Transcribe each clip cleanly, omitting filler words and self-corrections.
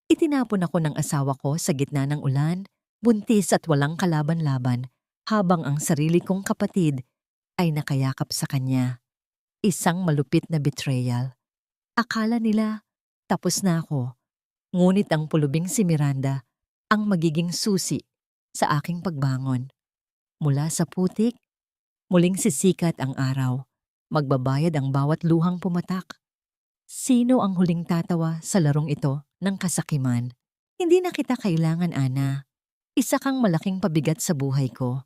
Itinapon ako ng asawa ko sa gitna ng ulan, buntis at walang kalaban-laban, habang ang sarili kong kapatid ay nakayakap sa kanya. Isang malupit na betrayal. Akala nila tapos na ako, ngunit ang pulubing si Miranda ang magiging susi sa aking pagbangon. Mula sa putik, muling sisikat ang araw. Magbabayad ang bawat luhang pumatak. Sino ang huling tatawa sa larong ito ng kasakiman? Hindi na kita kailangan, Ana. Isa kang malaking pabigat sa buhay ko.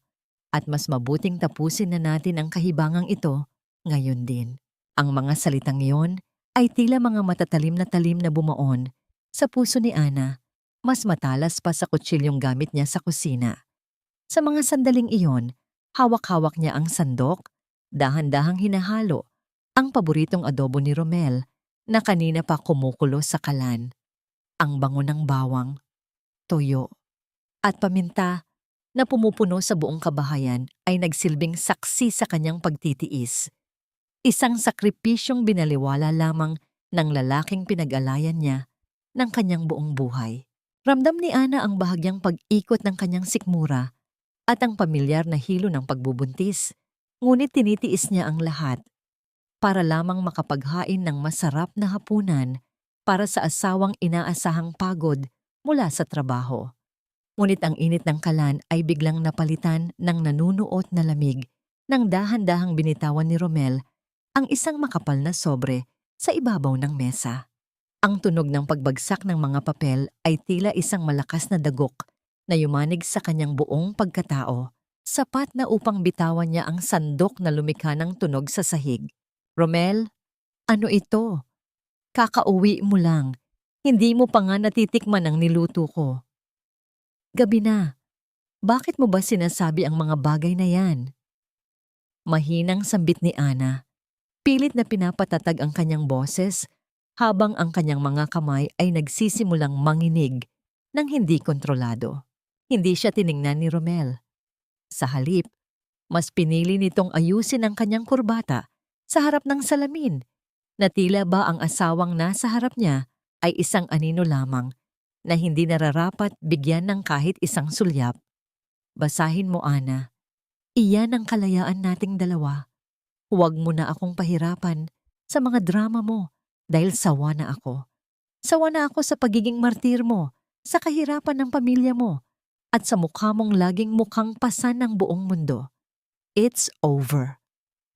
At mas mabuting tapusin na natin ang kahibangang ito ngayon din. Ang mga salitang iyon ay tila mga matatalim na talim na bumaon sa puso ni Ana. Mas matalas pa sa kutsilyong gamit niya sa kusina. Sa mga sandaling iyon, hawak-hawak niya ang sandok, dahan-dahang hinahalo ang paboritong adobo ni Romel na kanina pa kumukulo sa kalan. Ang bango ng bawang, toyo, at paminta na pumupuno sa buong kabahayan ay nagsilbing saksi sa kanyang pagtitiis. Isang sakripisyong binaliwala lamang ng lalaking pinag-alayan niya ng kanyang buong buhay. Ramdam ni Ana ang bahagyang pag-ikot ng kanyang sikmura at ang pamilyar na hilo ng pagbubuntis, ngunit tinitiis niya ang lahat para lamang makapaghain ng masarap na hapunan para sa asawang inaasahang pagod mula sa trabaho. Ngunit ang init ng kalan ay biglang napalitan ng nanunuot na lamig nang dahan-dahang binitawan ni Romel ang isang makapal na sobre sa ibabaw ng mesa. Ang tunog ng pagbagsak ng mga papel ay tila isang malakas na dagok na yumanig sa kanyang buong pagkatao, sapat na upang bitawan niya ang sandok na lumikha ng tunog sa sahig. Romel, ano ito? Kakauwi mo lang. Hindi mo pa nga natitikman ang niluto ko. Gabi na. Bakit mo ba sinasabi ang mga bagay na yan? Mahinang sambit ni Ana. Pilit na pinapatatag ang kanyang boses habang ang kanyang mga kamay ay nagsisimulang manginig ng hindi kontrolado. Hindi siya tiningnan ni Romel. Sa halip, mas pinili nitong ayusin ang kanyang kurbata sa harap ng salamin na tila ba ang asawang nasa harap niya ay isang anino lamang na hindi nararapat bigyan ng kahit isang sulyap. Basahin mo, Ana. Iyan ang kalayaan nating dalawa. Huwag mo na akong pahirapan sa mga drama mo dahil sawa na ako. Sawa na ako sa pagiging martir mo, sa kahirapan ng pamilya mo, at sa mukha mong laging mukhang pasan ng buong mundo. It's over.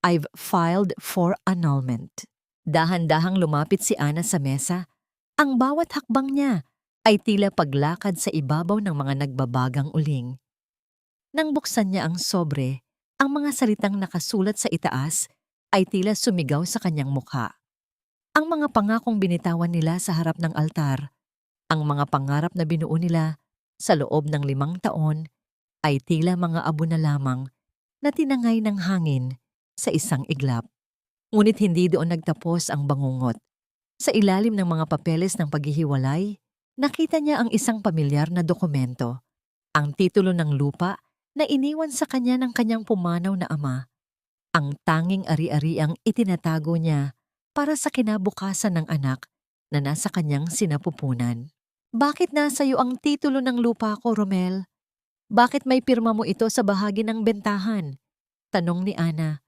I've filed for annulment. Dahan-dahang lumapit si Ana sa mesa. Ang bawat hakbang niya ay tila paglakad sa ibabaw ng mga nagbabagang uling. Nang buksan niya ang sobre, ang mga salitang nakasulat sa itaas ay tila sumigaw sa kanyang mukha. Ang mga pangakong binitawan nila sa harap ng altar, ang mga pangarap na binuo nila sa loob ng 5 taon ay tila mga abo na lamang na tinangay ng hangin sa isang iglap. Ngunit hindi doon nagtapos ang bangungot. Sa ilalim ng mga papeles ng paghihiwalay, nakita niya ang isang pamilyar na dokumento, ang titulo ng lupa na iniwan sa kanya ng kanyang pumanaw na ama, ang tanging ari-ariang itinatago niya para sa kinabukasan ng anak na nasa kanyang sinapupunan. Bakit nasa iyo ang titulo ng lupa ko, Romel? Bakit may pirma mo ito sa bahagi ng bentahan? Tanong ni Ana.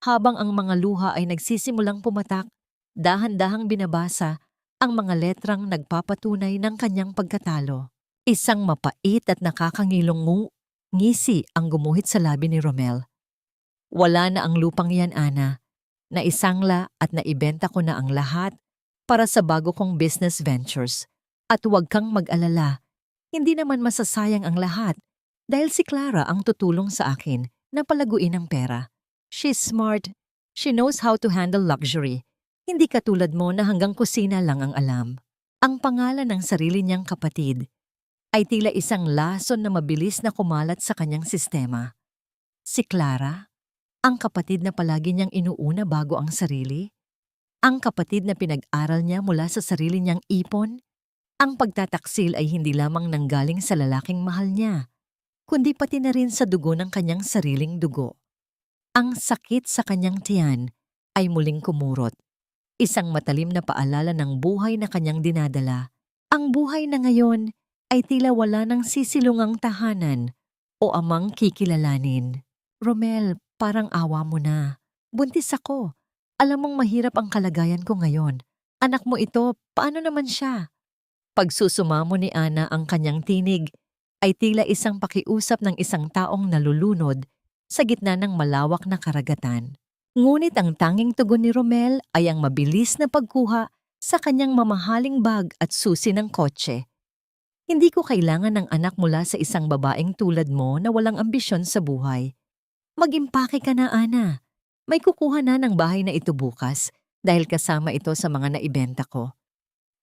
Habang ang mga luha ay nagsisimulang pumatak, dahan-dahang binabasa ang mga letrang nagpapatunay ng kanyang pagkatalo. Isang mapait at nakakangilong ngisi ang gumuhit sa labi ni Romel. Wala na ang lupang yan, Ana. Naisangla at naibenta ko na ang lahat para sa bago kong business ventures. At huwag kang mag-alala, hindi naman masasayang ang lahat dahil si Clara ang tutulong sa akin na palaguin ang pera. She's smart. She knows how to handle luxury. Hindi katulad mo na hanggang kusina lang ang alam. Ang pangalan ng sarili niyang kapatid ay tila isang lason na mabilis na kumalat sa kanyang sistema. Si Clara, ang kapatid na palagi niyang inuuna bago ang sarili, ang kapatid na pinag-aral niya mula sa sarili niyang ipon. Ang pagtataksil ay hindi lamang nanggaling sa lalaking mahal niya, kundi pati na rin sa dugo ng kanyang sariling dugo. Ang sakit sa kanyang tiyan ay muling kumurot, isang matalim na paalala ng buhay na kanyang dinadala. Ang buhay na ngayon ay tila wala ng sisilungang tahanan o amang kikilalanin. Romel, parang awa mo na. Buntis ako. Alam mong mahirap ang kalagayan ko ngayon. Anak mo ito, paano naman siya? Pagsusumamo ni Ana ang kanyang tinig ay tila isang pakiusap ng isang taong nalulunod sa gitna ng malawak na karagatan. Ngunit ang tanging tugon ni Romel ay ang mabilis na pagkuha sa kanyang mamahaling bag at susi ng kotse. Hindi ko kailangan ng anak mula sa isang babaeng tulad mo na walang ambisyon sa buhay. Mag-impake ka na, Ana. May kukuha na ng bahay na ito bukas dahil kasama ito sa mga naibenta ko.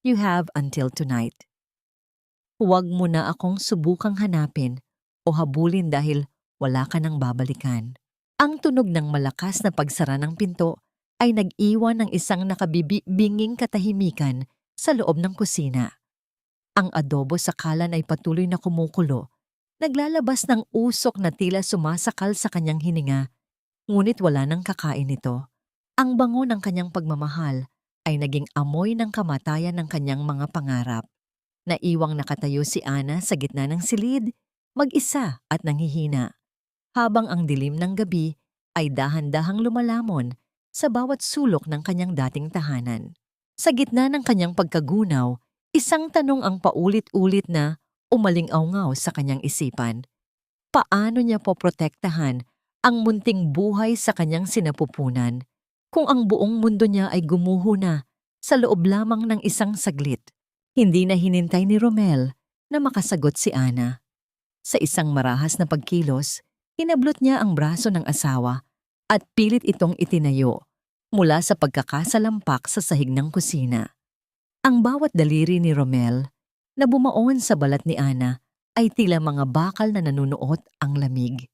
You have until tonight. Huwag mo na akong subukang hanapin o habulin dahil wala ka nang babalikan. Ang tunog ng malakas na pagsara ng pinto ay nag-iwan ng isang nakabibinging katahimikan sa loob ng kusina. Ang adobo sa kalan ay patuloy na kumukulo, naglalabas ng usok na tila sumasakal sa kanyang hininga, ngunit wala nang kakain ito. Ang bango ng kanyang pagmamahal ay naging amoy ng kamatayan ng kanyang mga pangarap. Naiwang nakatayo si Ana sa gitna ng silid, mag-isa at nanghihina, habang ang dilim ng gabi ay dahan-dahang lumalamon sa bawat sulok ng kanyang dating tahanan. Sa gitna ng kanyang pagkagunaw, isang tanong ang paulit-ulit na umaling-awngaw sa kanyang isipan. Paano niya poprotektahan ang munting buhay sa kanyang sinapupunan kung ang buong mundo niya ay gumuho na sa loob lamang ng isang saglit? Hindi na hinintay ni Romel na makasagot si Ana. Sa isang marahas na pagkilos, hinablot niya ang braso ng asawa at pilit itong itinayo mula sa pagkakasalampak sa sahig ng kusina. Ang bawat daliri ni Romel na bumaon sa balat ni Ana ay tila mga bakal na nanunuot ang lamig.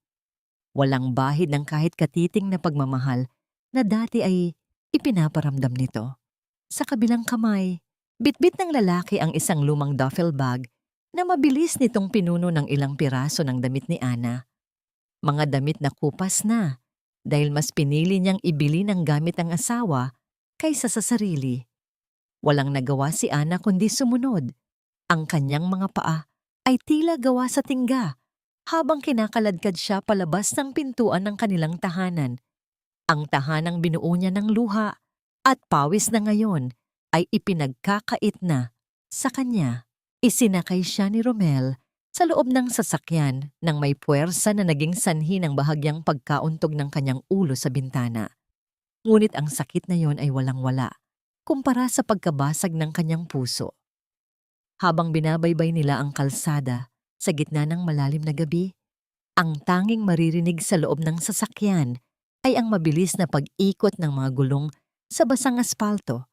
Walang bahid ng kahit katiting na pagmamahal na dati ay ipinaparamdam nito. Sa kabilang kamay, bitbit ng lalaki ang isang lumang duffel bag na mabilis nitong pinuno ng ilang piraso ng damit ni Ana. Mga damit na kupas na dahil mas pinili niyang ibili ng gamit ang asawa kaysa sa sarili. Walang nagawa si Ana kundi sumunod. Ang kanyang mga paa ay tila gawa sa tingga habang kinakaladkad siya palabas ng pintuan ng kanilang tahanan. Ang tahanang binuo niya ng luha at pawis na ngayon ay ipinagkakait na sa kanya. Isinakay siya ni Romel sa loob ng sasakyan nang may puwersa na naging sanhi ng bahagyang pagkauntog ng kanyang ulo sa bintana. Ngunit ang sakit na yon ay walang-wala kumpara sa pagkabasag ng kanyang puso. Habang binabaybay nila ang kalsada sa gitna ng malalim na gabi, ang tanging maririnig sa loob ng sasakyan ay ang mabilis na pag-ikot ng mga gulong sa basang aspalto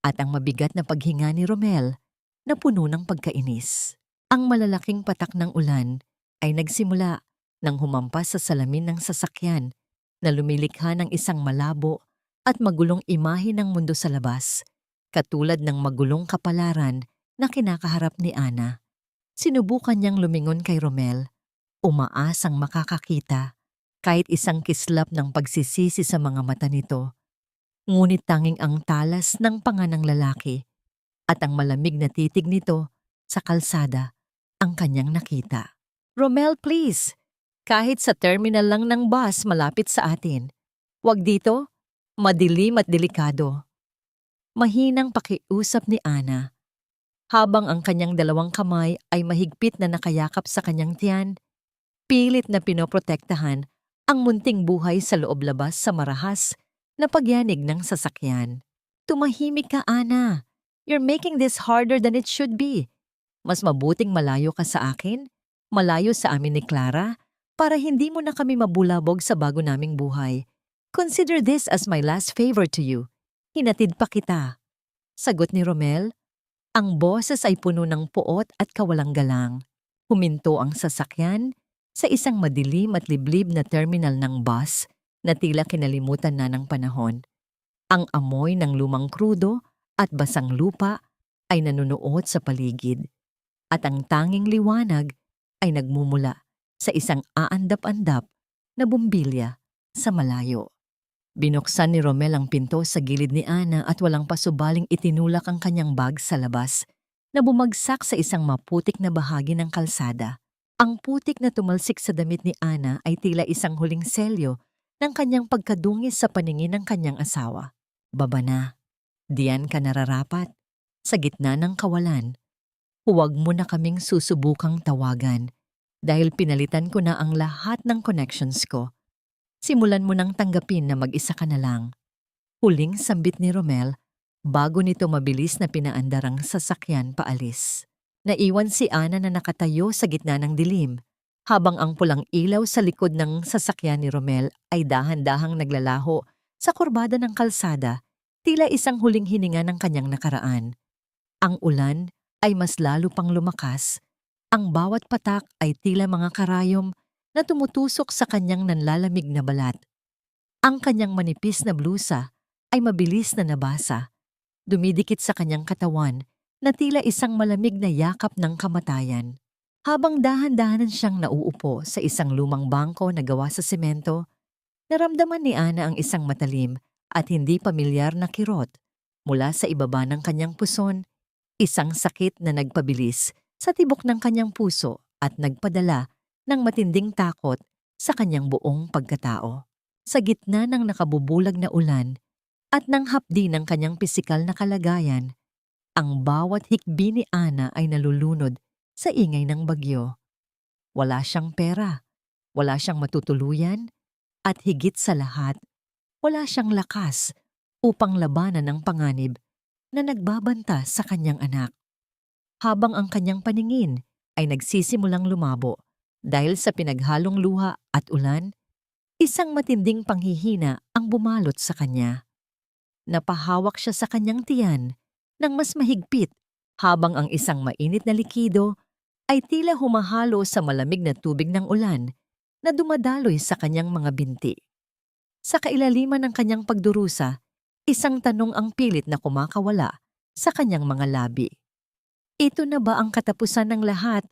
at ang mabigat na paghinga ni Romel na puno ng pagkainis. Ang malalaking patak ng ulan ay nagsimula nang humampas sa salamin ng sasakyan na lumilikha ng isang malabo at magulong imahe ng mundo sa labas, katulad ng magulong kapalaran na kinakaharap ni Ana. Sinubukan niyang lumingon kay Romel, umaasang makakakita kahit isang kislap ng pagsisisi sa mga mata nito. Ngunit tanging ang talas ng panga ng lalaki at ang malamig na titig nito sa kalsada ang kanyang nakita. Romel, please! Kahit sa terminal lang ng bus malapit sa atin. Huwag dito, madilim at delikado. Mahinang pakiusap ni Ana, habang ang kanyang dalawang kamay ay mahigpit na nakayakap sa kanyang tiyan, pilit na pinoprotektahan ang munting buhay sa loob-labas sa marahas na pagyanig ng sasakyan. Tumahimik ka, Ana. You're making this harder than it should be. Mas mabuting malayo ka sa akin, malayo sa amin ni Clara, para hindi mo na kami mabulabog sa bago naming buhay. Consider this as my last favor to you. Hinatid pa kita. Sagot ni Romel. Ang boses ay puno ng puot at kawalang galang. Huminto ang sasakyan sa isang madilim at liblib na terminal ng bus na tila kinalimutan na ng panahon. Ang amoy ng lumang krudo at basang lupa ay nanunuot sa paligid. At ang tanging liwanag ay nagmumula sa isang aandap-andap na bumbilya sa malayo. Binuksan ni Romel ang pinto sa gilid ni Ana at walang pasubaling itinulak ang kanyang bag sa labas. na bumagsak sa isang maputik na bahagi ng kalsada. Ang putik na tumalsik sa damit ni Ana ay tila isang huling selyo ng kanyang pagkadungis sa paningin ng kanyang asawa. Baba na, diyan ka nararapat, sa gitna ng kawalan. Huwag mo na kaming susubukang tawagan dahil pinalitan ko na ang lahat ng connections ko. Simulan mo nang tanggapin na mag-isa ka na lang. Huling sambit ni Romel bago nito mabilis na pinaandar ang sasakyan paalis. Naiwan si Ana na nakatayo sa gitna ng dilim, habang ang pulang ilaw sa likod ng sasakyan ni Romel ay dahan-dahang naglalaho sa kurbada ng kalsada, tila isang huling hininga ng kanyang nakaraan. Ang ulan ay mas lalo pang lumakas, ang bawat patak ay tila mga karayom na tumutusok sa kanyang nanlalamig na balat. Ang kanyang manipis na blusa ay mabilis na nabasa, dumidikit sa kanyang katawan na tila isang malamig na yakap ng kamatayan. Habang dahan-dahanan siyang nauupo sa isang lumang bangko na gawa sa semento, naramdaman ni Ana ang isang matalim at hindi pamilyar na kirot mula sa ibaba ng kanyang puson, isang sakit na nagpabilis sa tibok ng kanyang puso at nagpadala ng matinding takot sa kanyang buong pagkatao. Sa gitna ng nakabubulag na ulan at ng hapdi ng kanyang pisikal na kalagayan, ang bawat hikbi ni Ana ay nalulunod sa ingay ng bagyo. Wala siyang pera, wala siyang matutuluyan, at higit sa lahat, wala siyang lakas upang labanan ang panganib na nagbabanta sa kanyang anak. Habang ang kanyang paningin ay nagsisimulang lumabo dahil sa pinaghalong luha at ulan, isang matinding panghihina ang bumalot sa kanya. Napahawak siya sa kanyang tiyan ng mas mahigpit habang ang isang mainit na likido ay tila humahalo sa malamig na tubig ng ulan na dumadaloy sa kanyang mga binti. Sa kailaliman ng kanyang pagdurusa, isang tanong ang pilit na kumakawala sa kanyang mga labi. Ito na ba ang katapusan ng lahat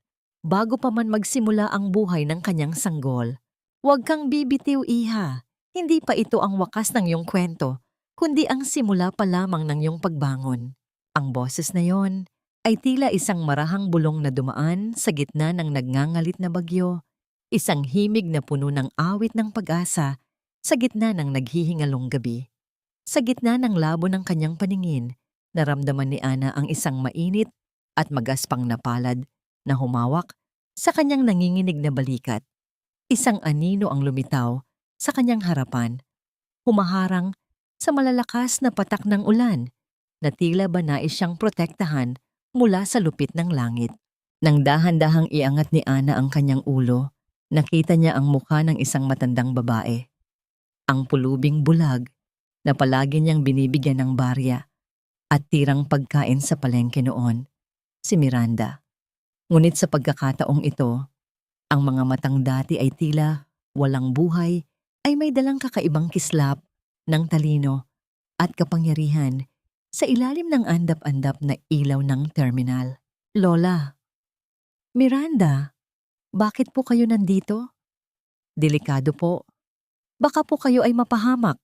bago pa man magsimula ang buhay ng kanyang sanggol? Huwag kang bibitiw, iha. Hindi pa ito ang wakas ng iyong kwento, kundi ang simula pa lamang ng iyong pagbangon. Ang boses na yon ay tila isang marahang bulong na dumaan sa gitna ng nagngangalit na bagyo, isang himig na puno ng awit ng pag-asa sa gitna ng naghihingalong gabi. Sa gitna ng labo ng kanyang paningin, naramdaman ni Ana ang isang mainit at magaspang na palad na humawak sa kanyang nanginginig na balikat. Isang anino ang lumitaw sa kanyang harapan, humaharang sa malalakas na patak ng ulan na tila ba nais siyang protektahan mula sa lupit ng langit. Nang dahan-dahang iangat ni Ana ang kanyang ulo, nakita niya ang mukha ng isang matandang babae. Ang pulubing bulag na palagi niyang binibigyan ng barya at tirang pagkain sa palengke noon, si Miranda. Ngunit sa pagkakataong ito, ang mga matang dati ay tila walang buhay, ay may dalang kakaibang kislap ng talino at kapangyarihan sa ilalim ng andap-andap na ilaw ng terminal. Lola, Miranda, bakit po kayo nandito? Delikado po. Baka po kayo ay mapahamak.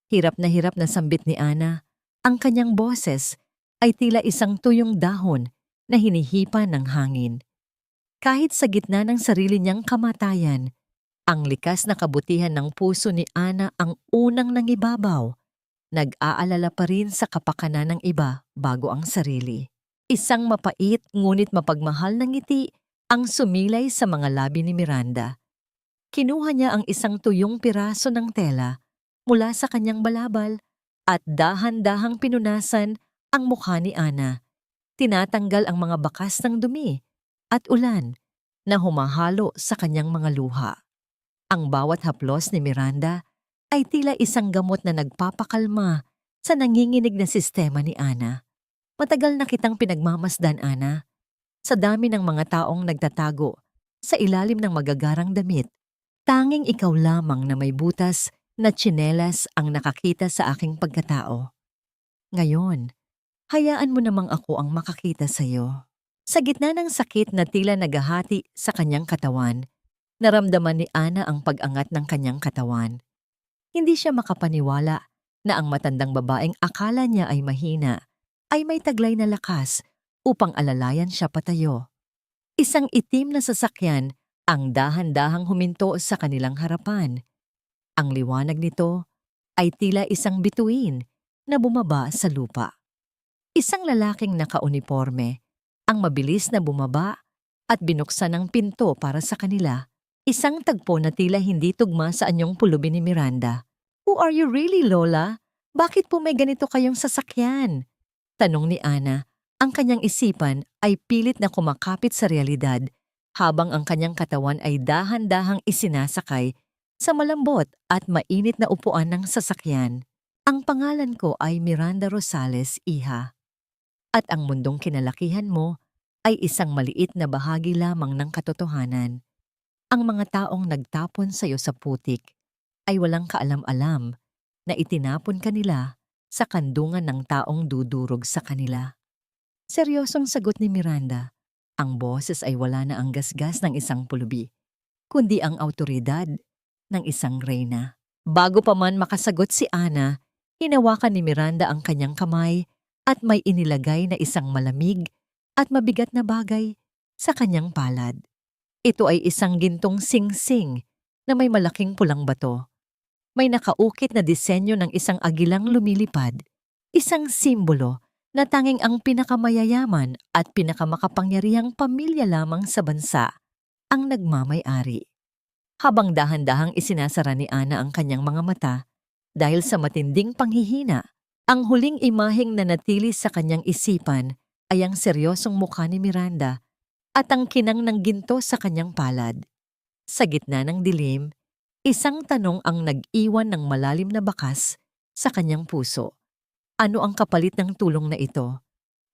Hirap na sambit ni Ana. Ang kanyang boses ay tila isang tuyong dahon na hinihipa ng hangin. Kahit sa gitna ng sarili niyang kamatayan, ang likas na kabutihan ng puso ni Ana ang unang nangibabaw. Nag-aalala pa rin sa kapakanan ng iba bago ang sarili. Isang mapait ngunit mapagmahal na ngiti ang sumilay sa mga labi ni Miranda. Kinuha niya ang isang tuyong piraso ng tela mula sa kanyang balabal at dahan-dahang pinunasan ang mukha ni Ana. Tinatanggal ang mga bakas ng dumi at ulan na humahalo sa kanyang mga luha. Ang bawat haplos ni Miranda ay tila isang gamot na nagpapakalma sa nanginginig na sistema ni Ana. Matagal na kitang pinagmamasdan, Ana. Sa dami ng mga taong nagtatago sa ilalim ng magagarang damit, tanging ikaw lamang na may butas na tsinelas ang nakakita sa aking pagkatao. Ngayon, hayaan mo namang ako ang makakita sa iyo. Sa gitna ng sakit na tila nagahati sa kanyang katawan, naramdaman ni Ana ang pag-angat ng kanyang katawan. Hindi siya makapaniwala na ang matandang babaeng akala niya ay mahina ay may taglay na lakas upang alalayan siya patayo. Isang itim na sasakyan ang dahan-dahang huminto sa kanilang harapan. Ang liwanag nito ay tila isang bituin na bumaba sa lupa. Isang lalaking nakauniporme ang mabilis na bumaba at binuksan ang pinto para sa kanila. Isang tagpo na tila hindi tugma sa anyong pulubi ni Miranda. "Who are you really, Lola? Bakit po may ganito kayong sasakyan?" Tanong ni Ana. Ang kanyang isipan ay pilit na kumakapit sa realidad habang ang kanyang katawan ay dahan-dahang isinasakay sa malambot at mainit na upuan ng sasakyan. "Ang pangalan ko ay Miranda Rosales, iha. At ang mundong kinalakihan mo ay isang maliit na bahagi lamang ng katotohanan. Ang mga taong nagtapon sa iyo sa putik ay walang kaalam-alam na itinapon kanila sa kandungan ng taong dudurog sa kanila." Seryosong sagot ni Miranda. Ang boses ay wala na ang gasgas ng isang pulubi, kundi ang awtoridad ng isang reyna. Bago pa man makasagot si Ana, hinawakan ni Miranda ang kanyang kamay at may inilagay na isang malamig at mabigat na bagay sa kanyang palad. Ito ay isang gintong singsing na may malaking pulang bato. May nakaukit na disenyo ng isang agilang lumilipad, isang simbolo na tanging ang pinakamayayaman at pinakamakapangyarihang pamilya lamang sa bansa ang nagmamay-ari. Habang dahan-dahang isinasara ni Ana ang kanyang mga mata dahil sa matinding panghihina, ang huling imaheng nanatili sa kanyang isipan ay ang seryosong mukha ni Miranda at ang kinang ng ginto sa kanyang palad. Sa gitna ng dilim, isang tanong ang nag-iwan ng malalim na bakas sa kanyang puso. Ano ang kapalit ng tulong na ito?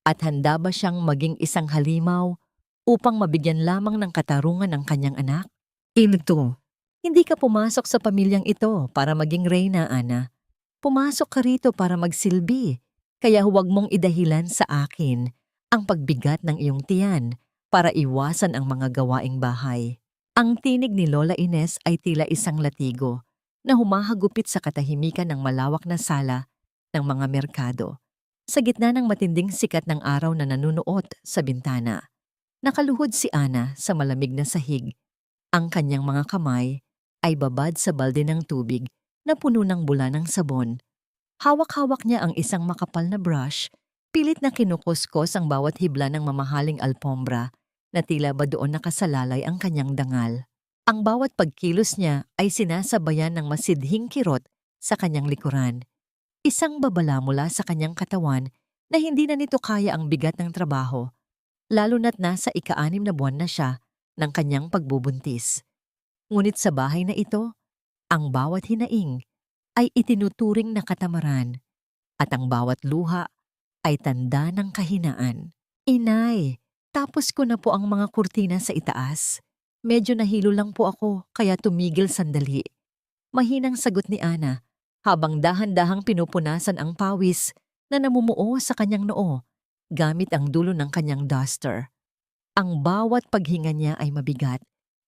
At handa ba siyang maging isang halimaw upang mabigyan lamang ng katarungan ng kanyang anak? "Ito, hindi ka pumasok sa pamilyang ito para maging reyna, Ana. Pumasok ka rito para magsilbi, kaya huwag mong idahilan sa akin ang pagbigat ng iyong tiyan para iwasan ang mga gawaing bahay." Ang tinig ni Lola Ines ay tila isang latigo na humahagupit sa katahimikan ng malawak na sala ng mga merkado. Sa gitna ng matinding sikat ng araw na nanunuot sa bintana, nakaluhod si Ana sa malamig na sahig. Ang kanyang mga kamay ay babad sa balde ng tubig na puno ng bula ng sabon. Hawak-hawak niya ang isang makapal na brush, pilit na kinukuskos ang bawat hibla ng mamahaling alpombra na tila ba doon nakasalalay ang kanyang dangal. Ang bawat pagkilos niya ay sinasabayan ng masidhing kirot sa kanyang likuran. Isang babala mula sa kanyang katawan na hindi na nito kaya ang bigat ng trabaho, lalo na't nasa ika-6 na buwan na siya ng kanyang pagbubuntis. Ngunit sa bahay na ito, ang bawat hinaing ay itinuturing na katamaran at ang bawat luha ay tanda ng kahinaan. "Inay, tapos ko na po ang mga kurtina sa itaas. Medyo nahilo lang po ako kaya tumigil sandali." Mahinang sagot ni Ana habang dahan-dahang pinupunasan ang pawis na namumuo sa kanyang noo gamit ang dulo ng kanyang duster. Ang bawat paghinga niya ay mabigat,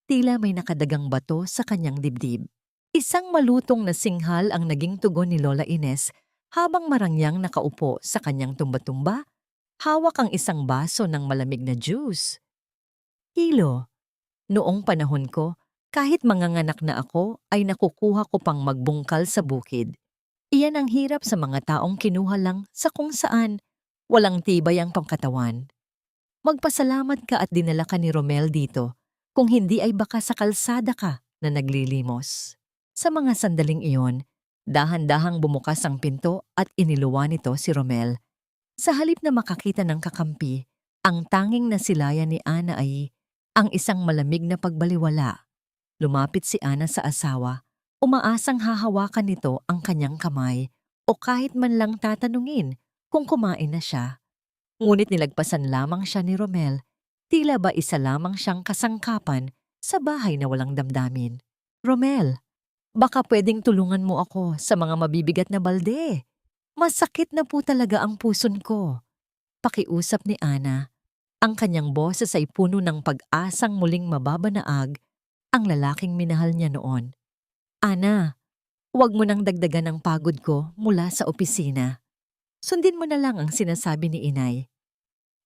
tila may nakadagang bato sa kanyang dibdib. Isang malutong na singhal ang naging tugon ni Lola Ines habang marangyang nakaupo sa kanyang tumba-tumba, hawak ang isang baso ng malamig na juice. "Hilo, noong panahon ko, kahit manganganak na ako ay nakukuha ko pang magbungkal sa bukid. Iyan ang hirap sa mga taong kinuha lang sa kung saan walang tibay ang pangkatawan. Magpasalamat ka at dinala ka ni Romel dito, kung hindi ay baka sa kalsada ka na naglilimos." Sa mga sandaling iyon, dahan-dahang bumukas ang pinto at iniluwa nito si Romel. Sa halip na makakita ng kakampi, ang tanging nasilayan ni Ana ay ang isang malamig na pagbaliwala. Lumapit si Ana sa asawa, umaasang hahawakan nito ang kanyang kamay o kahit man lang tatanungin kung kumain na siya. Ngunit nilagpasan lamang siya ni Romel, tila ba isa lamang siyang kasangkapan sa bahay na walang damdamin. "Romel, baka pwedeng tulungan mo ako sa mga mabibigat na balde. Masakit na po talaga ang puson ko." Pakiusap ni Ana. Ang kanyang boses ay puno ng pag-asang muling mababanaag ang lalaking minahal niya noon. "Ana, huwag mo nang dagdagan ang pagod ko mula sa opisina. Sundin mo na lang ang sinasabi ni Inay."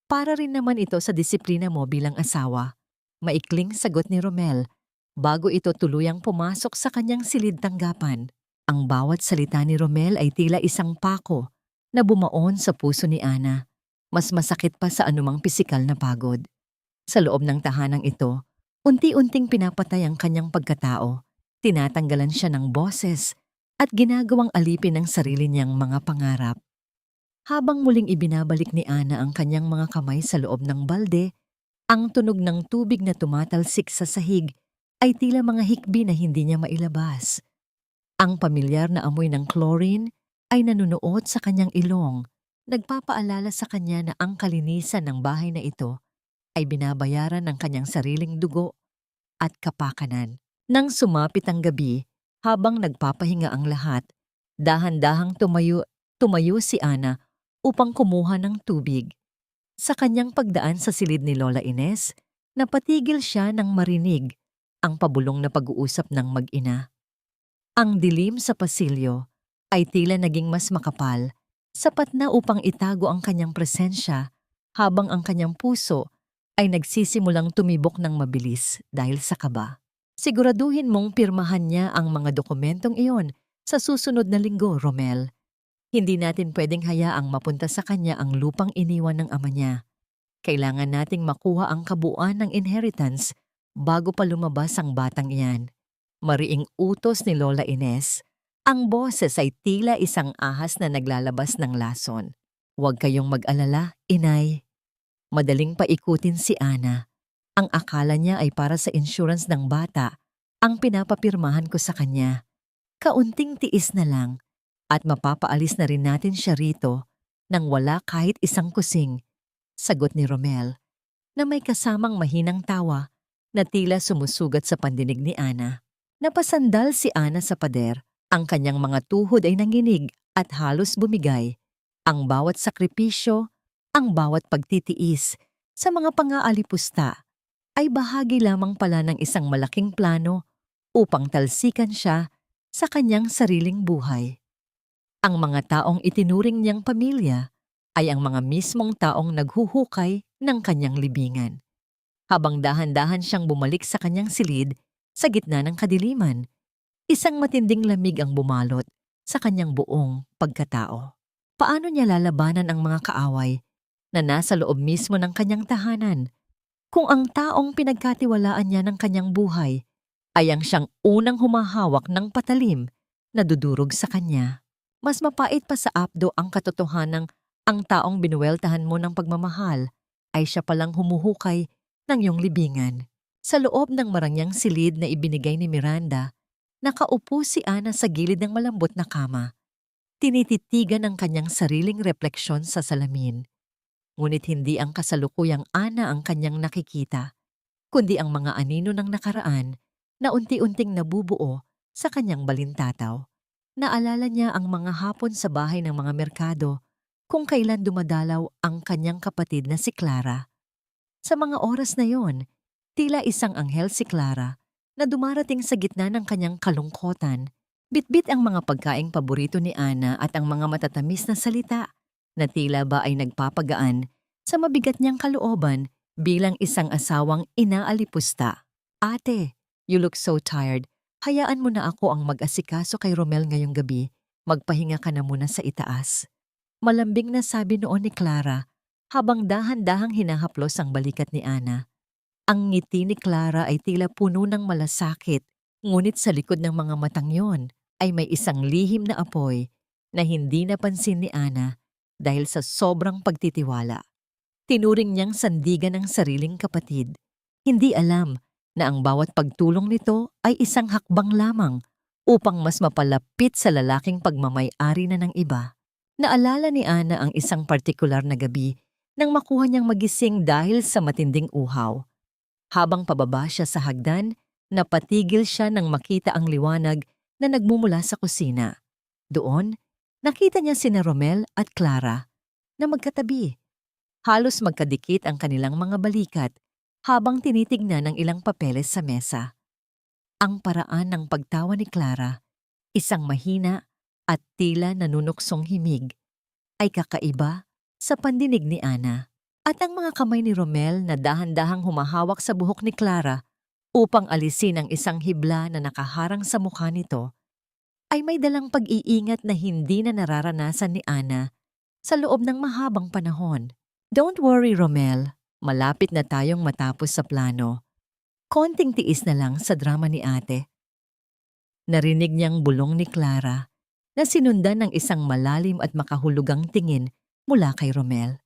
Para rin naman ito sa disiplina mo bilang asawa. Maikling sagot ni Romel bago ito tuluyang pumasok sa kanyang silid tanggapan. Ang bawat salita ni Romel ay tila isang pako na bumaon sa puso ni Ana. Mas masakit pa sa anumang pisikal na pagod. Sa loob ng tahanang ito, unti-unting pinapatay ang kanyang pagkatao. Tinatanggalan siya ng boses at ginagawang alipin ang sarili niyang mga pangarap. Habang muling ibinabalik ni Ana ang kanyang mga kamay sa loob ng balde, ang tunog ng tubig na tumatalsik sa sahig ay tila mga hikbi na hindi niya mailabas. Ang pamilyar na amoy ng chlorine ay nanunuot sa kanyang ilong, nagpapaalala sa kanya na ang kalinisan ng bahay na ito ay binabayaran ng kanyang sariling dugo at kapakanan. Nang sumapit ang gabi, habang nagpapahinga ang lahat, dahan-dahang tumayo si Ana upang kumuha ng tubig. Sa kanyang pagdaan sa silid ni Lola Ines, napatigil siya nang marinig ang pabulong na pag-uusap ng mag-ina. Ang dilim sa pasilyo ay tila naging mas makapal, sapat na upang itago ang kanyang presensya habang ang kanyang puso ay nagsisimulang tumibok ng mabilis dahil sa kaba. Siguraduhin mong pirmahan niya ang mga dokumentong iyon sa susunod na linggo, Romel. Hindi natin pwedeng hayaang mapunta sa kanya ang lupang iniwan ng ama niya. Kailangan nating makuha ang kabuuan ng inheritance bago pa lumabas ang batang iyan. Mariing utos ni Lola Ines. Ang boses ay tila isang ahas na naglalabas ng lason. Huwag kayong mag-alala, inay. Madaling paikutin si Ana. Ang akala niya ay para sa insurance ng bata ang pinapapirmahan ko sa kanya. Kaunting tiis na lang at mapapaalis na rin natin siya rito nang wala kahit isang kusing. Sagot ni Romel na may kasamang mahinang tawa na tila sumusugat sa pandinig ni Ana. Napasandal si Ana sa pader. Ang kanyang mga tuhod ay nanginig at halos bumigay. Ang bawat sakripisyo, ang bawat pagtitiis sa mga pangaalipusta ay bahagi lamang pala ng isang malaking plano upang talsikan siya sa kanyang sariling buhay. Ang mga taong itinuring niyang pamilya ay ang mga mismong taong naghuhukay ng kanyang libingan. Habang dahan-dahan siyang bumalik sa kanyang silid sa gitna ng kadiliman, isang matinding lamig ang bumalot sa kanyang buong pagkatao. Paano niya lalabanan ang mga kaaway na nasa loob mismo ng kanyang tahanan kung ang taong pinagkatiwalaan niya ng kanyang buhay ay ang siyang unang humahawak ng patalim na dudurog sa kanya? Mas mapait pa sa apdo ang katotohanang ang taong binuweltahan mo ng pagmamahal ay siya palang humuhukay ng iyong libingan. Sa loob ng marangyang silid na ibinigay ni Miranda, nakaupo si Ana sa gilid ng malambot na kama. Tinititigan ang kanyang sariling refleksyon sa salamin. Ngunit hindi ang kasalukuyang Ana ang kanyang nakikita, kundi ang mga anino ng nakaraan na unti-unting nabubuo sa kanyang balintataw. Naalala niya ang mga hapon sa bahay ng mga merkado kung kailan dumadalaw ang kanyang kapatid na si Clara. Sa mga oras na yon, tila isang anghel si Clara na dumarating sa gitna ng kanyang kalungkotan. Bitbit ang mga pagkaing paborito ni Ana at ang mga matatamis na salita na tila ba ay nagpapagaan sa mabigat niyang kalooban bilang isang asawang inaalipusta. Ate, you look so tired. Hayaan mo na ako ang mag-asikaso kay Romel ngayong gabi. Magpahinga ka na muna sa itaas. Malambing na sabi noon ni Clara habang dahan-dahang hinahaplos ang balikat ni Ana. Ang ngiti ni Clara ay tila puno ng malasakit, ngunit sa likod ng mga matang yon ay may isang lihim na apoy na hindi napansin ni Ana dahil sa sobrang pagtitiwala. Tinuring niyang sandigan ng sariling kapatid. Hindi alam na ang bawat pagtulong nito ay isang hakbang lamang upang mas mapalapit sa lalaking pagmamay-ari na ng iba. Naalala ni Ana ang isang partikular na gabi nang makuha niyang magising dahil sa matinding uhaw. Habang pababa siya sa hagdan, napatigil siya nang makita ang liwanag na nagmumula sa kusina. Doon, nakita niya sina Romel at Clara na magkatabi. Halos magkadikit ang kanilang mga balikat habang tinitignan ng ilang papeles sa mesa. Ang paraan ng pagtawa ni Clara, isang mahina at tila nanunuksong himig, ay kakaiba sa pandinig ni Ana. At ang mga kamay ni Romel na dahan-dahang humahawak sa buhok ni Clara upang alisin ang isang hibla na nakaharang sa mukha nito, ay may dalang pag-iingat na hindi na nararanasan ni Ana sa loob ng mahabang panahon. Don't worry, Romel. Malapit na tayong matapos sa plano. Konting tiis na lang sa drama ni ate. Narinig niyang bulong ni Clara na sinundan ng isang malalim at makahulugang tingin mula kay Romel.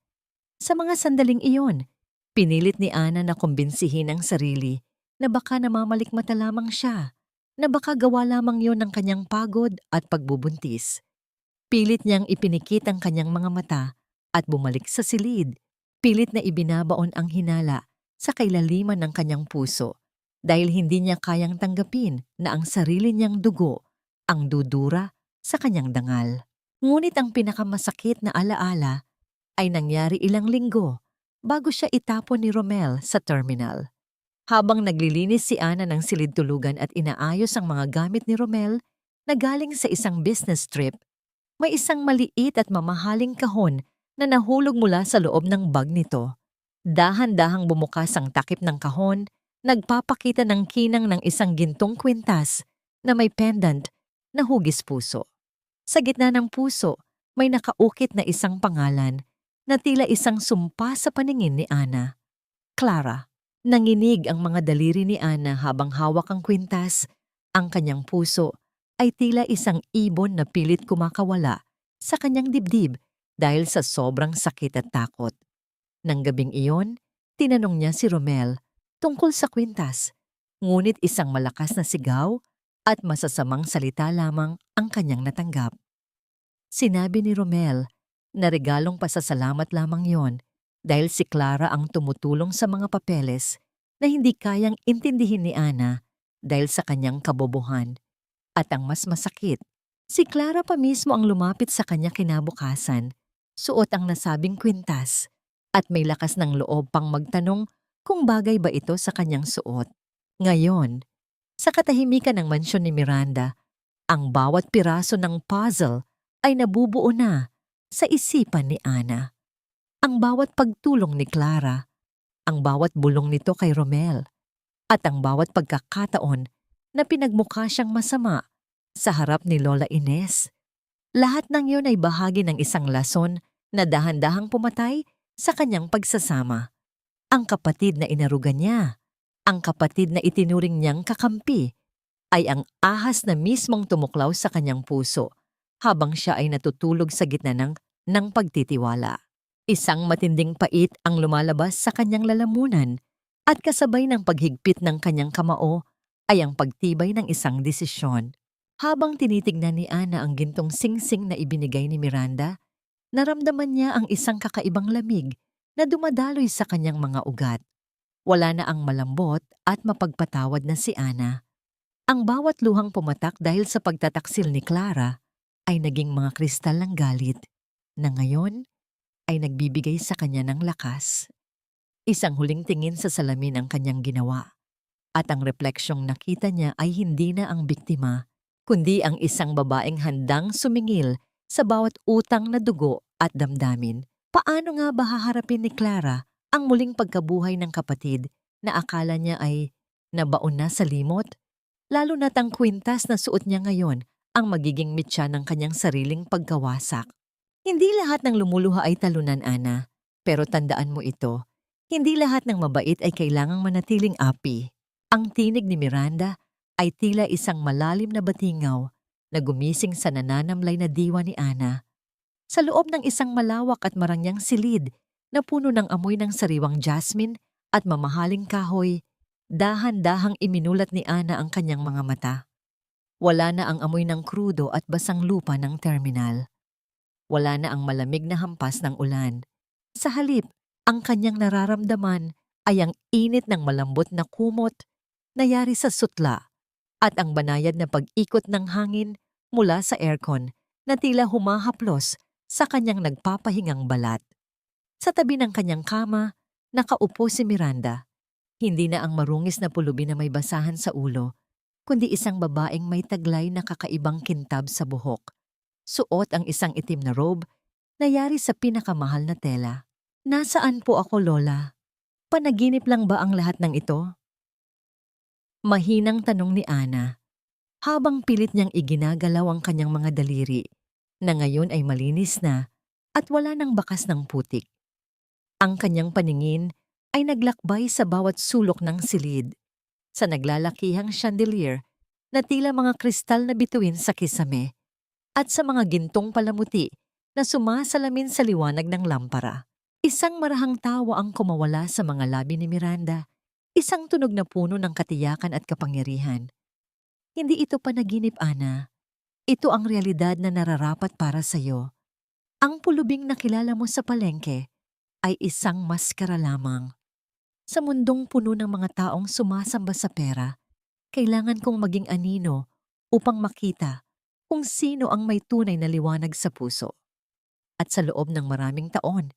Sa mga sandaling iyon, pinilit ni Ana na kumbinsihin ang sarili na baka namamalikmata lamang siya, na baka gawa lamang yon ng kanyang pagod at pagbubuntis. Pilit niyang ipinikit ang kanyang mga mata at bumalik sa silid. Pilit na ibinabaon ang hinala sa kailaliman ng kanyang puso dahil hindi niya kayang tanggapin na ang sarili niyang dugo ang dudura sa kanyang dangal. Ngunit ang pinakamasakit na alaala ay nangyari ilang linggo bago siya itapon ni Romel sa terminal. Habang naglilinis si Ana ng silid tulugan at inaayos ang mga gamit ni Romel na galing sa isang business trip, may isang maliit at mamahaling kahon na nahulog mula sa loob ng bag nito. Dahan-dahang bumukas ang takip ng kahon, nagpapakita ng kinang ng isang gintong kwintas na may pendant na hugis puso. Sa gitna ng puso, may nakaukit na isang pangalan na tila isang sumpa sa paningin ni Ana. Clara. Nanginig ang mga daliri ni Ana habang hawak ang kwintas. Ang kanyang puso ay tila isang ibon na pilit kumakawala sa kanyang dibdib dahil sa sobrang sakit at takot. Nang gabing iyon, tinanong niya si Romel tungkol sa kwintas, ngunit isang malakas na sigaw at masasamang salita lamang ang kanyang natanggap. Sinabi ni Romel na regalong pasasalamat lamang yon dahil si Clara ang tumutulong sa mga papeles na hindi kayang intindihin ni Ana dahil sa kanyang kabobohan. At ang mas masakit, si Clara pa mismo ang lumapit sa kanya kinabukasan, suot ang nasabing kwintas, at may lakas ng loob pang magtanong kung bagay ba ito sa kanyang suot. Ngayon, sa katahimikan ng mansyon ni Miranda, ang bawat piraso ng puzzle ay nabubuo na sa isipan ni Ana. Ang bawat pagtulong ni Clara, ang bawat bulong nito kay Romel, at ang bawat pagkakataon na pinagmukha siyang masama sa harap ni Lola Ines. Lahat ng iyon ay bahagi ng isang lason na dahan-dahang pumatay sa kanyang pagsasama. Ang kapatid na inaruga niya, ang kapatid na itinuring niyang kakampi, ay ang ahas na mismong tumuklaw sa kanyang puso habang siya ay natutulog sa gitna ng pagtitiwala. Isang matinding pait ang lumalabas sa kanyang lalamunan at kasabay ng paghigpit ng kanyang kamao ay ang pagtibay ng isang desisyon. Habang tinitignan ni Ana ang gintong singsing na ibinigay ni Miranda, naramdaman niya ang isang kakaibang lamig na dumadaloy sa kanyang mga ugat. Wala na ang malambot at mapagpatawad na si Ana. Ang bawat luhang pumatak dahil sa pagtataksil ni Clara ay naging mga kristal ng galit na ngayon ay nagbibigay sa kanya ng lakas. Isang huling tingin sa salamin ang kanyang ginawa at ang refleksyong nakita niya ay hindi na ang biktima, kundi ang isang babaeng handang sumingil sa bawat utang na dugo at damdamin. Paano nga ba haharapin ni Clara ang muling pagkabuhay ng kapatid na akala niya ay nabaon na sa limot? Lalo na't ang kwintas na suot niya ngayon ang magiging mitya ng kanyang sariling pagkawasak. Hindi lahat ng lumuluha ay talunan, Ana. Pero tandaan mo ito, hindi lahat ng mabait ay kailangang manatiling api. Ang tinig ni Miranda ay tila isang malalim na batingaw na gumising sa nananamlay na diwa ni Ana. Sa loob ng isang malawak at marangyang silid na puno ng amoy ng sariwang jasmine at mamahaling kahoy, dahan-dahang iminulat ni Ana ang kanyang mga mata. Wala na ang amoy ng krudo at basang lupa ng terminal. Wala na ang malamig na hampas ng ulan. Sa halip, ang kanyang nararamdaman ay ang init ng malambot na kumot na yari sa sutla at ang banayad na pag-ikot ng hangin mula sa aircon na tila humahaplos sa kanyang nagpapahingang balat. Sa tabi ng kanyang kama, nakaupo si Miranda. Hindi na ang marungis na pulubi na may basahan sa ulo, kundi isang babaeng may taglay na kakaibang kintab sa buhok. Suot ang isang itim na robe na yari sa pinakamahal na tela. Nasaan po ako, Lola? Panaginip lang ba ang lahat ng ito? Mahinang tanong ni Ana, habang pilit niyang iginagalaw ang kanyang mga daliri, na ngayon ay malinis na at wala ng bakas ng putik. Ang kanyang paningin ay naglakbay sa bawat sulok ng silid, sa naglalakihang chandelier na tila mga kristal na bituin sa kisame, at sa mga gintong palamuti na sumasalamin sa liwanag ng lampara. Isang marahang tawa ang kumawala sa mga labi ni Miranda, isang tunog na puno ng katiyakan at kapangyarihan. Hindi ito panaginip, Ana. Ito ang realidad na nararapat para sa'yo. Ang pulubing nakilala mo sa palengke ay isang maskara lamang. Sa mundong puno ng mga taong sumasamba sa pera, kailangan kong maging anino upang makita kung sino ang may tunay na liwanag sa puso. At sa loob ng maraming taon,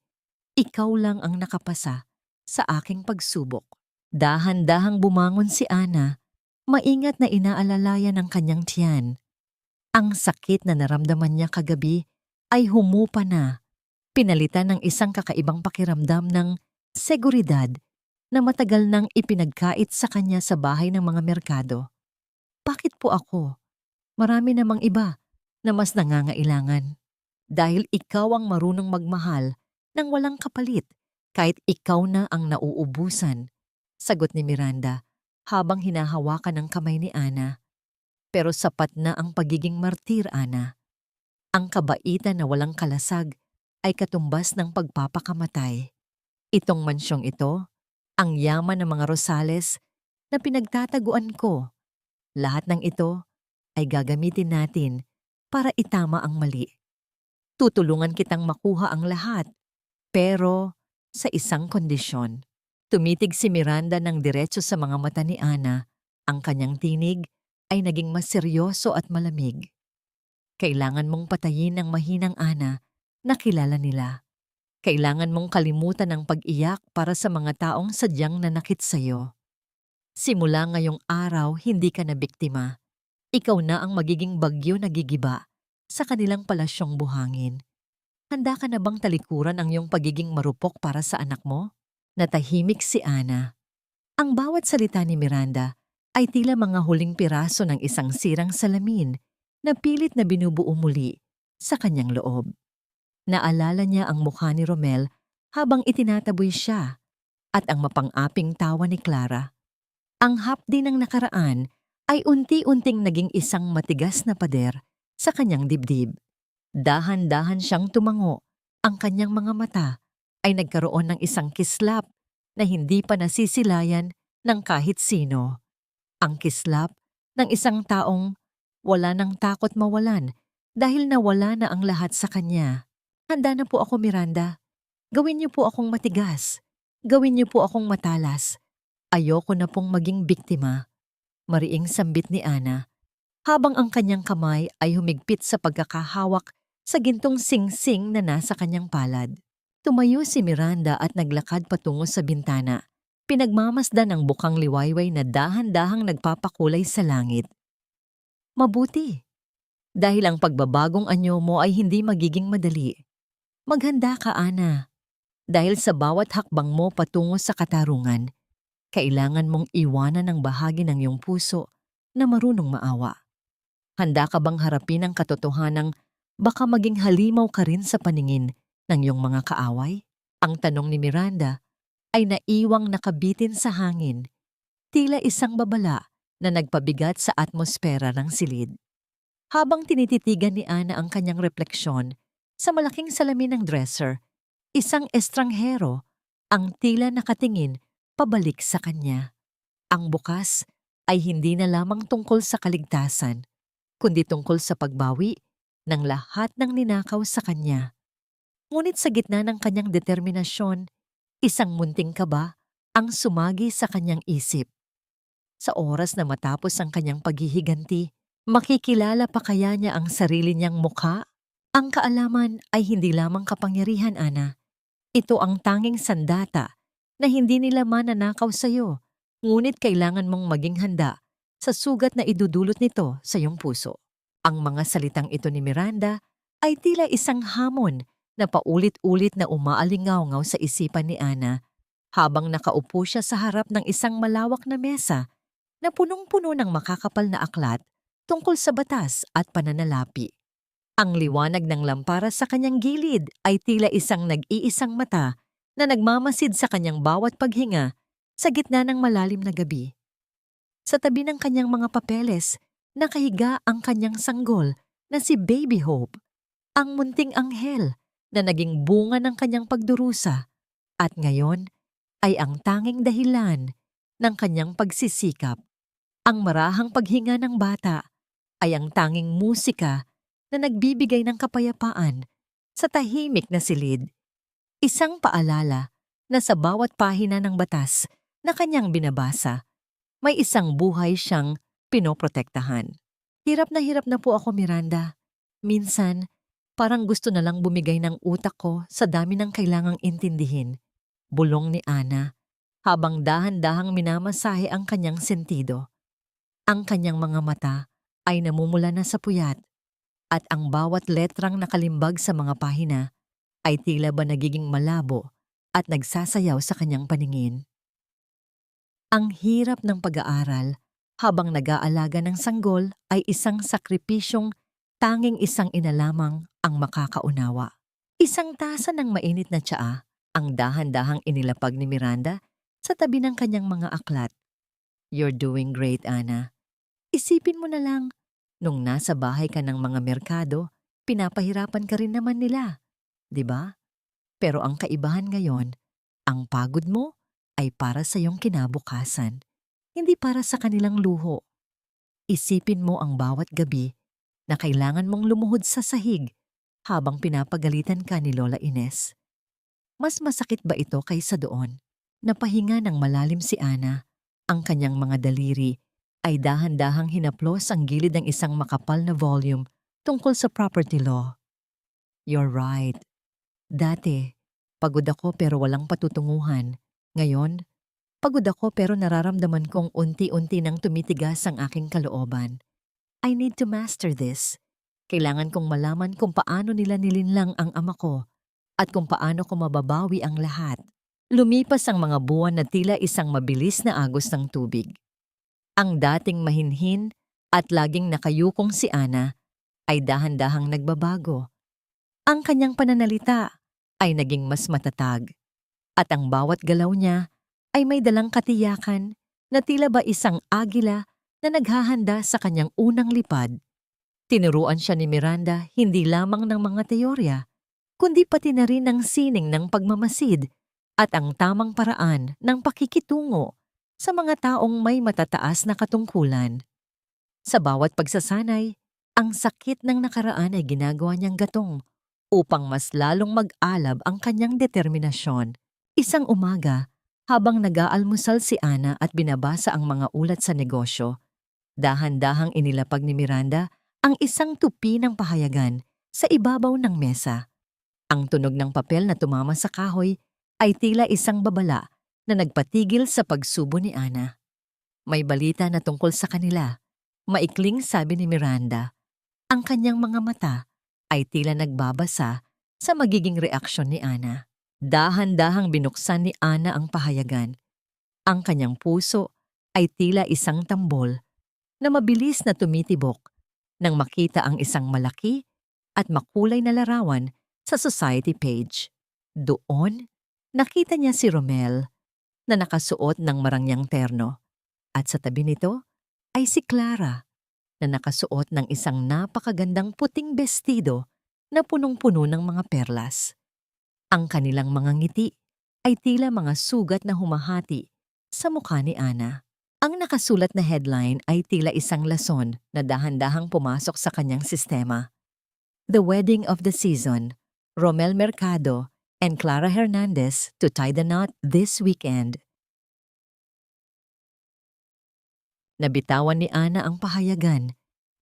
ikaw lang ang nakapasa sa aking pagsubok. Dahan-dahang bumangon si Ana, maingat na inaalalayan ng kanyang tiyan. Ang sakit na naramdaman niya kagabi ay humupa na, pinalitan ng isang kakaibang pakiramdam ng seguridad na matagal nang ipinagkait sa kanya sa bahay ng mga merkado. Bakit po ako? Marami namang iba na mas nangangailangan. Dahil ikaw ang marunong magmahal nang walang kapalit, kahit ikaw na ang nauubusan, sagot ni Miranda habang hinahawakan ang kamay ni Ana. Pero sapat na ang pagiging martir, Ana. Ang kabaitan na walang kalasag ay katumbas ng pagpapakamatay. Itong mansyong ito, ang yaman ng mga Rosales na pinagtataguan ko, lahat ng ito ay gagamitin natin para itama ang mali. Tutulungan kitang makuha ang lahat, pero sa isang kondisyon. Tumitig si Miranda ng diretso sa mga mata ni Ana. Ang kanyang tinig ay naging mas seryoso at malamig. Kailangan mong patayin ng mahinang Ana na kilala nila. Kailangan mong kalimutan ang pag-iyak para sa mga taong sadyang nanakit sa'yo. Simula ngayong araw, hindi ka na biktima. Ikaw na ang magiging bagyo na gigiba sa kanilang palasyong buhangin. Handa ka na bang talikuran ang iyong pagiging marupok para sa anak mo? Natahimik si Ana. Ang bawat salita ni Miranda ay tila mga huling piraso ng isang sirang salamin na pilit na binubuo muli sa kanyang loob. Naalala niya ang mukha ni Romel habang itinataboy siya at ang mapang-aping tawa ni Clara. Ang hapdi ng nakaraan ay unti-unting naging isang matigas na pader sa kanyang dibdib. Dahan-dahan siyang tumango, ang kanyang mga mata ay nagkaroon ng isang kislap na hindi pa nasisilayan ng kahit sino. Ang kislap ng isang taong wala ng takot mawalan dahil nawala na ang lahat sa kanya. Handa na po ako, Miranda. Gawin niyo po akong matigas. Gawin niyo po akong matalas. Ayoko na pong maging biktima. Mariing sambit ni Ana, habang ang kanyang kamay ay humigpit sa pagkakahawak sa gintong singsing na nasa kanyang palad. Tumayo si Miranda at naglakad patungo sa bintana. Pinagmamasdan ang bukang liwayway na dahan-dahang nagpapakulay sa langit. Mabuti, dahil ang pagbabagong anyo mo ay hindi magiging madali. Maghanda ka, Ana. Dahil sa bawat hakbang mo patungo sa katarungan, kailangan mong iwanan ang bahagi ng iyong puso na marunong maawa. Handa ka bang harapin ang katotohanang baka maging halimaw ka rin sa paningin ng iyong mga kaaway? Ang tanong ni Miranda ay naiwang nakabitin sa hangin, tila isang babala na nagpabigat sa atmosfera ng silid. Habang tinititigan ni Ana ang kanyang refleksyon sa malaking salamin ng dresser, isang estranghero ang tila nakatingin pabalik sa kanya. Ang bukas ay hindi na lamang tungkol sa kaligtasan, kundi tungkol sa pagbawi ng lahat ng ninakaw sa kanya. Ngunit sa gitna ng kanyang determinasyon, isang munting kaba ang sumagi sa kanyang isip. Sa oras na matapos ang kanyang paghihiganti, makikilala pa kaya niya ang sarili niyang mukha? Ang kaalaman ay hindi lamang kapangyarihan, Ana. Ito ang tanging sandata na hindi nila mananakaw sa iyo, ngunit kailangan mong maging handa sa sugat na idudulot nito sa iyong puso. Ang mga salitang ito ni Miranda ay tila isang hamon na paulit-ulit na umaalingaw-ngaw sa isipan ni Ana habang nakaupo siya sa harap ng isang malawak na mesa na punong-puno ng makakapal na aklat tungkol sa batas at pananalapi. Ang liwanag ng lampara sa kanyang gilid ay tila isang nag-iisang mata na nagmamasid sa kanyang bawat paghinga sa gitna ng malalim na gabi. Sa tabi ng kanyang mga papeles, nakahiga ang kanyang sanggol na si Baby Hope, ang munting anghel na naging bunga ng kanyang pagdurusa at ngayon ay ang tanging dahilan ng kanyang pagsisikap. Ang marahang paghinga ng bata ay ang tanging musika na nagbibigay ng kapayapaan sa tahimik na silid. Isang paalala na sa bawat pahina ng batas na kanyang binabasa, may isang buhay siyang pinoprotektahan. Hirap na po ako, Miranda. Minsan, parang gusto na lang bumigay ng utak ko sa dami ng kailangang intindihin. Bulong ni Ana habang dahan-dahang minamasahe ang kanyang sentido. Ang kanyang mga mata ay namumula na sa puyat at ang bawat letrang nakalimbag sa mga pahina ay tila ba nagiging malabo at nagsasayaw sa kanyang paningin. Ang hirap ng pag-aaral habang nag-aalaga ng sanggol ay isang sakripisyong tanging isang ina lamang ang makakaunawa. Isang tasa ng mainit na tsaa ang dahan-dahang inilapag ni Miranda sa tabi ng kanyang mga aklat. You're doing great, Ana. Isipin mo na lang, nung nasa bahay ka ng mga merkado, pinapahirapan ka rin naman nila, di ba? Pero ang kaibahan ngayon, ang pagod mo ay para sa iyong kinabukasan, hindi para sa kanilang luho. Isipin mo ang bawat gabi na kailangan mong lumuhod sa sahig habang pinapagalitan ka ni Lola Ines. Mas masakit ba ito kaysa doon? Napahinga ng malalim si Ana. Ang kanyang mga daliri ay dahan-dahang hinaplos ang gilid ng isang makapal na volume tungkol sa property law. You're right. Dati, pagod ako pero walang patutunguhan. Ngayon, pagod ako pero nararamdaman kong unti-unti nang tumitigas ang aking kalooban. I need to master this. Kailangan kong malaman kung paano nila nilinlang ang ama ko at kung paano ko mababawi ang lahat. Lumipas ang mga buwan na tila isang mabilis na agos ng tubig. Ang dating mahinhin at laging nakayukong si Ana ay dahan-dahang nagbabago. Ang kanyang pananalita ay naging mas matatag at ang bawat galaw niya ay may dalang katiyakan na tila ba isang agila na naghahanda sa kanyang unang lipad. Tinuruan siya ni Miranda hindi lamang ng mga teorya, kundi pati na rin ng sining ng pagmamasid at ang tamang paraan ng pakikitungo sa mga taong may matataas na katungkulan. Sa bawat pagsasanay, ang sakit ng nakaraan ay ginagawa niyang gatong upang mas lalong mag-alab ang kanyang determinasyon. Isang umaga, habang nag-aalmusal si Ana at binabasa ang mga ulat sa negosyo, dahan-dahang inilapag ni Miranda ang isang tupi ng pahayagan sa ibabaw ng mesa. Ang tunog ng papel na tumama sa kahoy ay tila isang babala na nagpatigil sa pagsubo ni Ana. May balita na tungkol sa kanila. Maikling sabi ni Miranda. Ang kanyang mga mata ay tila nagbabasa sa magiging reaksyon ni Ana. Dahan-dahang binuksan ni Ana ang pahayagan. Ang kanyang puso ay tila isang tambol na mabilis na tumitibok nang makita ang isang malaki at makulay na larawan sa society page. Doon, nakita niya si Romel na nakasuot ng marangyang terno at sa tabi nito ay si Clara na nakasuot ng isang napakagandang puting bestido na punong-puno ng mga perlas. Ang kanilang mga ngiti ay tila mga sugat na humahati sa mukha ni Ana. Ang nakasulat na headline ay tila isang lason na dahan-dahang pumasok sa kanyang sistema. The Wedding of the Season, Romel Mercado and Clara Hernandez to tie the knot this weekend. Nabitawan ni Ana ang pahayagan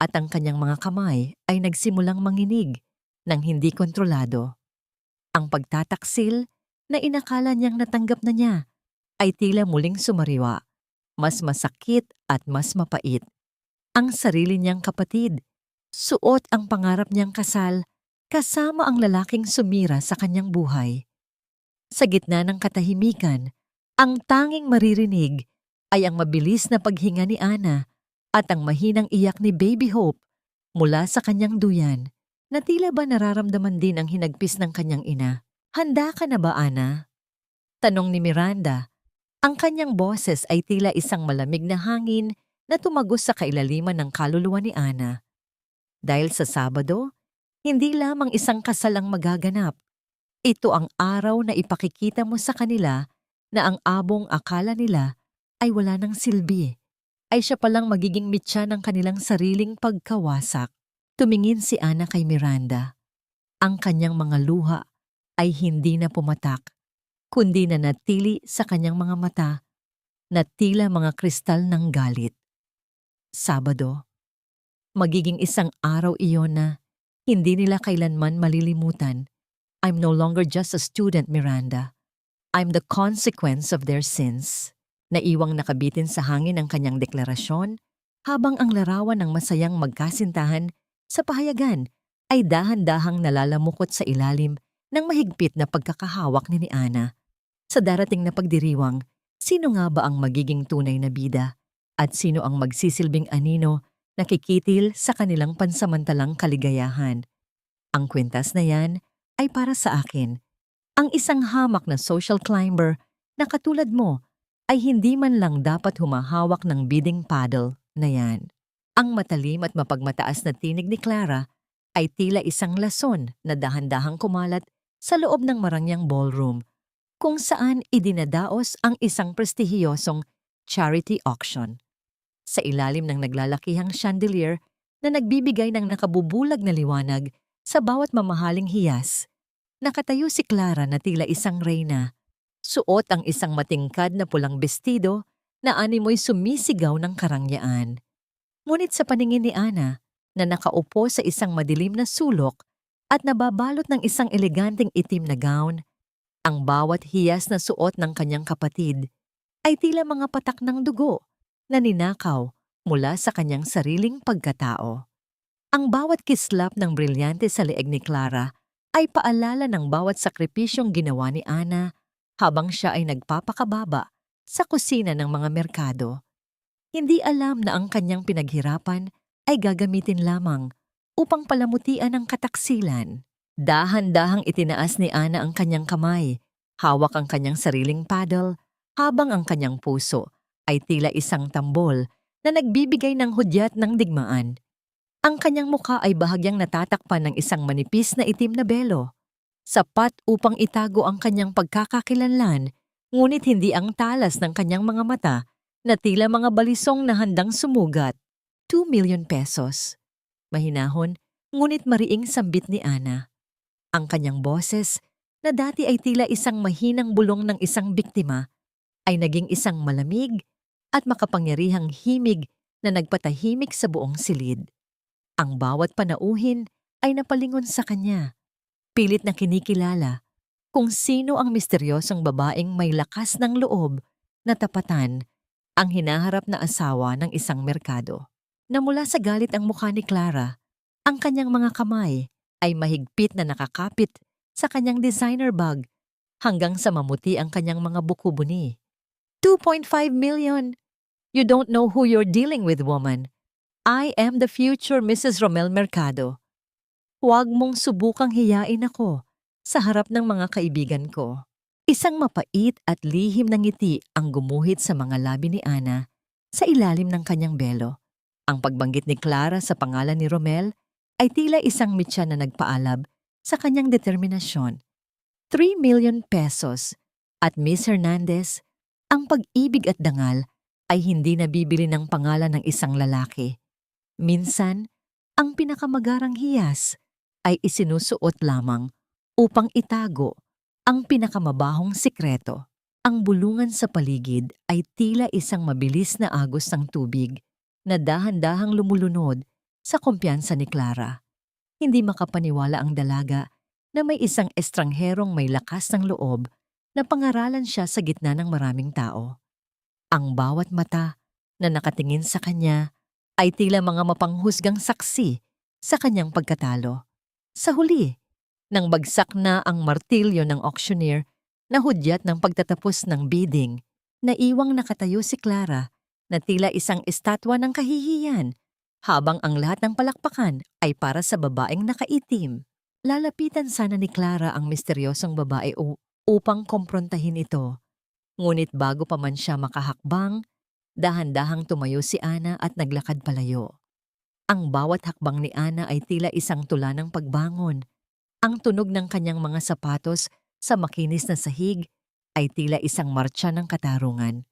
at ang kanyang mga kamay ay nagsimulang manginig ng hindi kontrolado. Ang pagtataksil na inakala niyang natanggap na niya ay tila muling sumariwa, mas masakit at mas mapait. Ang sarili niyang kapatid, suot ang pangarap niyang kasal, kasama ang lalaking sumira sa kanyang buhay. Sa gitna ng katahimikan, ang tanging maririnig ay ang mabilis na paghinga ni Ana at ang mahinang iyak ni Baby Hope mula sa kanyang duyan na tila ba nararamdaman din ang hinagpis ng kanyang ina. "Handa ka na ba, Ana?" tanong ni Miranda. Ang kanyang boses ay tila isang malamig na hangin na tumagos sa kailaliman ng kaluluwa ni Ana. Dahil sa Sabado, hindi lamang isang kasal ang magaganap. Ito ang araw na ipakikita mo sa kanila na ang abong akala nila ay wala ng silbi, ay siya palang magiging mitya ng kanilang sariling pagkawasak. Tumingin si Ana kay Miranda. Ang kanyang mga luha ay hindi na pumatak, kundi na natili sa kanyang mga mata na tila mga kristal ng galit. Sabado, magiging isang araw iyon na hindi nila kailanman malilimutan. "I'm no longer just a student, Miranda. I'm the consequence of their sins." Naiwang nakabitin sa hangin ang kanyang deklarasyon habang ang larawan ng masayang magkasintahan sa pahayagan ay dahan-dahang nalalamukot sa ilalim ng mahigpit na pagkakahawak ni Ana. Sa darating na pagdiriwang, sino nga ba ang magiging tunay na bida at sino ang magsisilbing anino na kikitil sa kanilang pansamantalang kaligayahan? Ang kwintas na yan ay para sa akin. Ang isang hamak na social climber na katulad mo ay hindi man lang dapat humahawak ng bidding paddle na yan. Ang matalim at mapagmataas na tinig ni Clara ay tila isang lason na dahan-dahang kumalat sa loob ng marangyang ballroom kung saan idinadaos ang isang prestihiyosong charity auction. Sa ilalim ng naglalakihang chandelier na nagbibigay ng nakabubulag na liwanag sa bawat mamahaling hiyas, nakatayo si Clara na tila isang reyna. Suot ang isang matingkad na pulang bestido na animoy sumisigaw ng karangyaan. Ngunit sa paningin ni Ana, na nakaupo sa isang madilim na sulok at nababalot ng isang eleganteng itim na gown, ang bawat hiyas na suot ng kanyang kapatid ay tila mga patak ng dugo na ninakaw mula sa kanyang sariling pagkatao. Ang bawat kislap ng brilyante sa leeg ni Clara ay paalala ng bawat sakripisyong ginawa ni Ana habang siya ay nagpapakababa sa kusina ng mga merkado. Hindi alam na ang kanyang pinaghirapan ay gagamitin lamang upang palamutian ang kataksilan. Dahan-dahang itinaas ni Ana ang kanyang kamay, hawak ang kanyang sariling paddle, habang ang kanyang puso ay tila isang tambol na nagbibigay ng hudyat ng digmaan. Ang kanyang mukha ay bahagyang natatakpan ng isang manipis na itim na belo, sapat upang itago ang kanyang pagkakakilanlan, ngunit hindi ang talas ng kanyang mga mata na tila mga balisong na handang sumugat. 2 million pesos. Mahinahon, ngunit mariing sambit ni Ana. Ang kanyang boses, na dati ay tila isang mahinang bulong ng isang biktima, ay naging isang malamig at makapangyarihang himig na nagpatahimik sa buong silid. Ang bawat panauhin ay napalingon sa kanya, pilit na kinikilala kung sino ang misteryosong babaeng may lakas ng loob na tapatan ang hinaharap na asawa ng isang merkado. Namula sa galit ang mukha ni Clara, ang kanyang mga kamay ay mahigpit na nakakapit sa kanyang designer bag hanggang sa mamuti ang kanyang mga buko-buni. 2.5 million! You don't know who you're dealing with, woman. I am the future Mrs. Romel Mercado. Huwag mong subukang hiyain ako sa harap ng mga kaibigan ko. Isang mapait at lihim na ngiti ang gumuhit sa mga labi ni Ana sa ilalim ng kanyang belo. Ang pagbanggit ni Clara sa pangalan ni Romel ay tila isang mitya na nagpaalab sa kanyang determinasyon. 3 million pesos at Miss Hernandez, ang pag-ibig at dangal ay hindi nabibili ng pangalan ng isang lalaki. Minsan, ang pinakamagarang hiyas ay isinusuot lamang upang itago ang pinakamabahong sikreto. Ang bulungan sa paligid ay tila isang mabilis na agos ng tubig na dahan-dahang lumulunod sa kumpiyansa ni Clara. Hindi makapaniwala ang dalaga na may isang estrangherong may lakas ng loob na pangaralan siya sa gitna ng maraming tao. Ang bawat mata na nakatingin sa kanya ay tila mga mapanghusgang saksi sa kanyang pagkatalo. Sa huli, Nang bagsak na ang martilyo ng auctioneer na hudyat ng pagtatapos ng bidding, naiwang nakatayo si Clara na tila isang estatwa ng kahihiyan habang ang lahat ng palakpakan ay para sa babaeng nakaitim. Lalapitan sana ni Clara ang misteryosong babae upang komprontahin ito. Ngunit bago pa man siya makahakbang, dahan-dahang tumayo si Ana at naglakad palayo. Ang bawat hakbang ni Ana ay tila isang tula ng pagbangon. Ang tunog ng kanyang mga sapatos sa makinis na sahig ay tila isang martsa ng katarungan.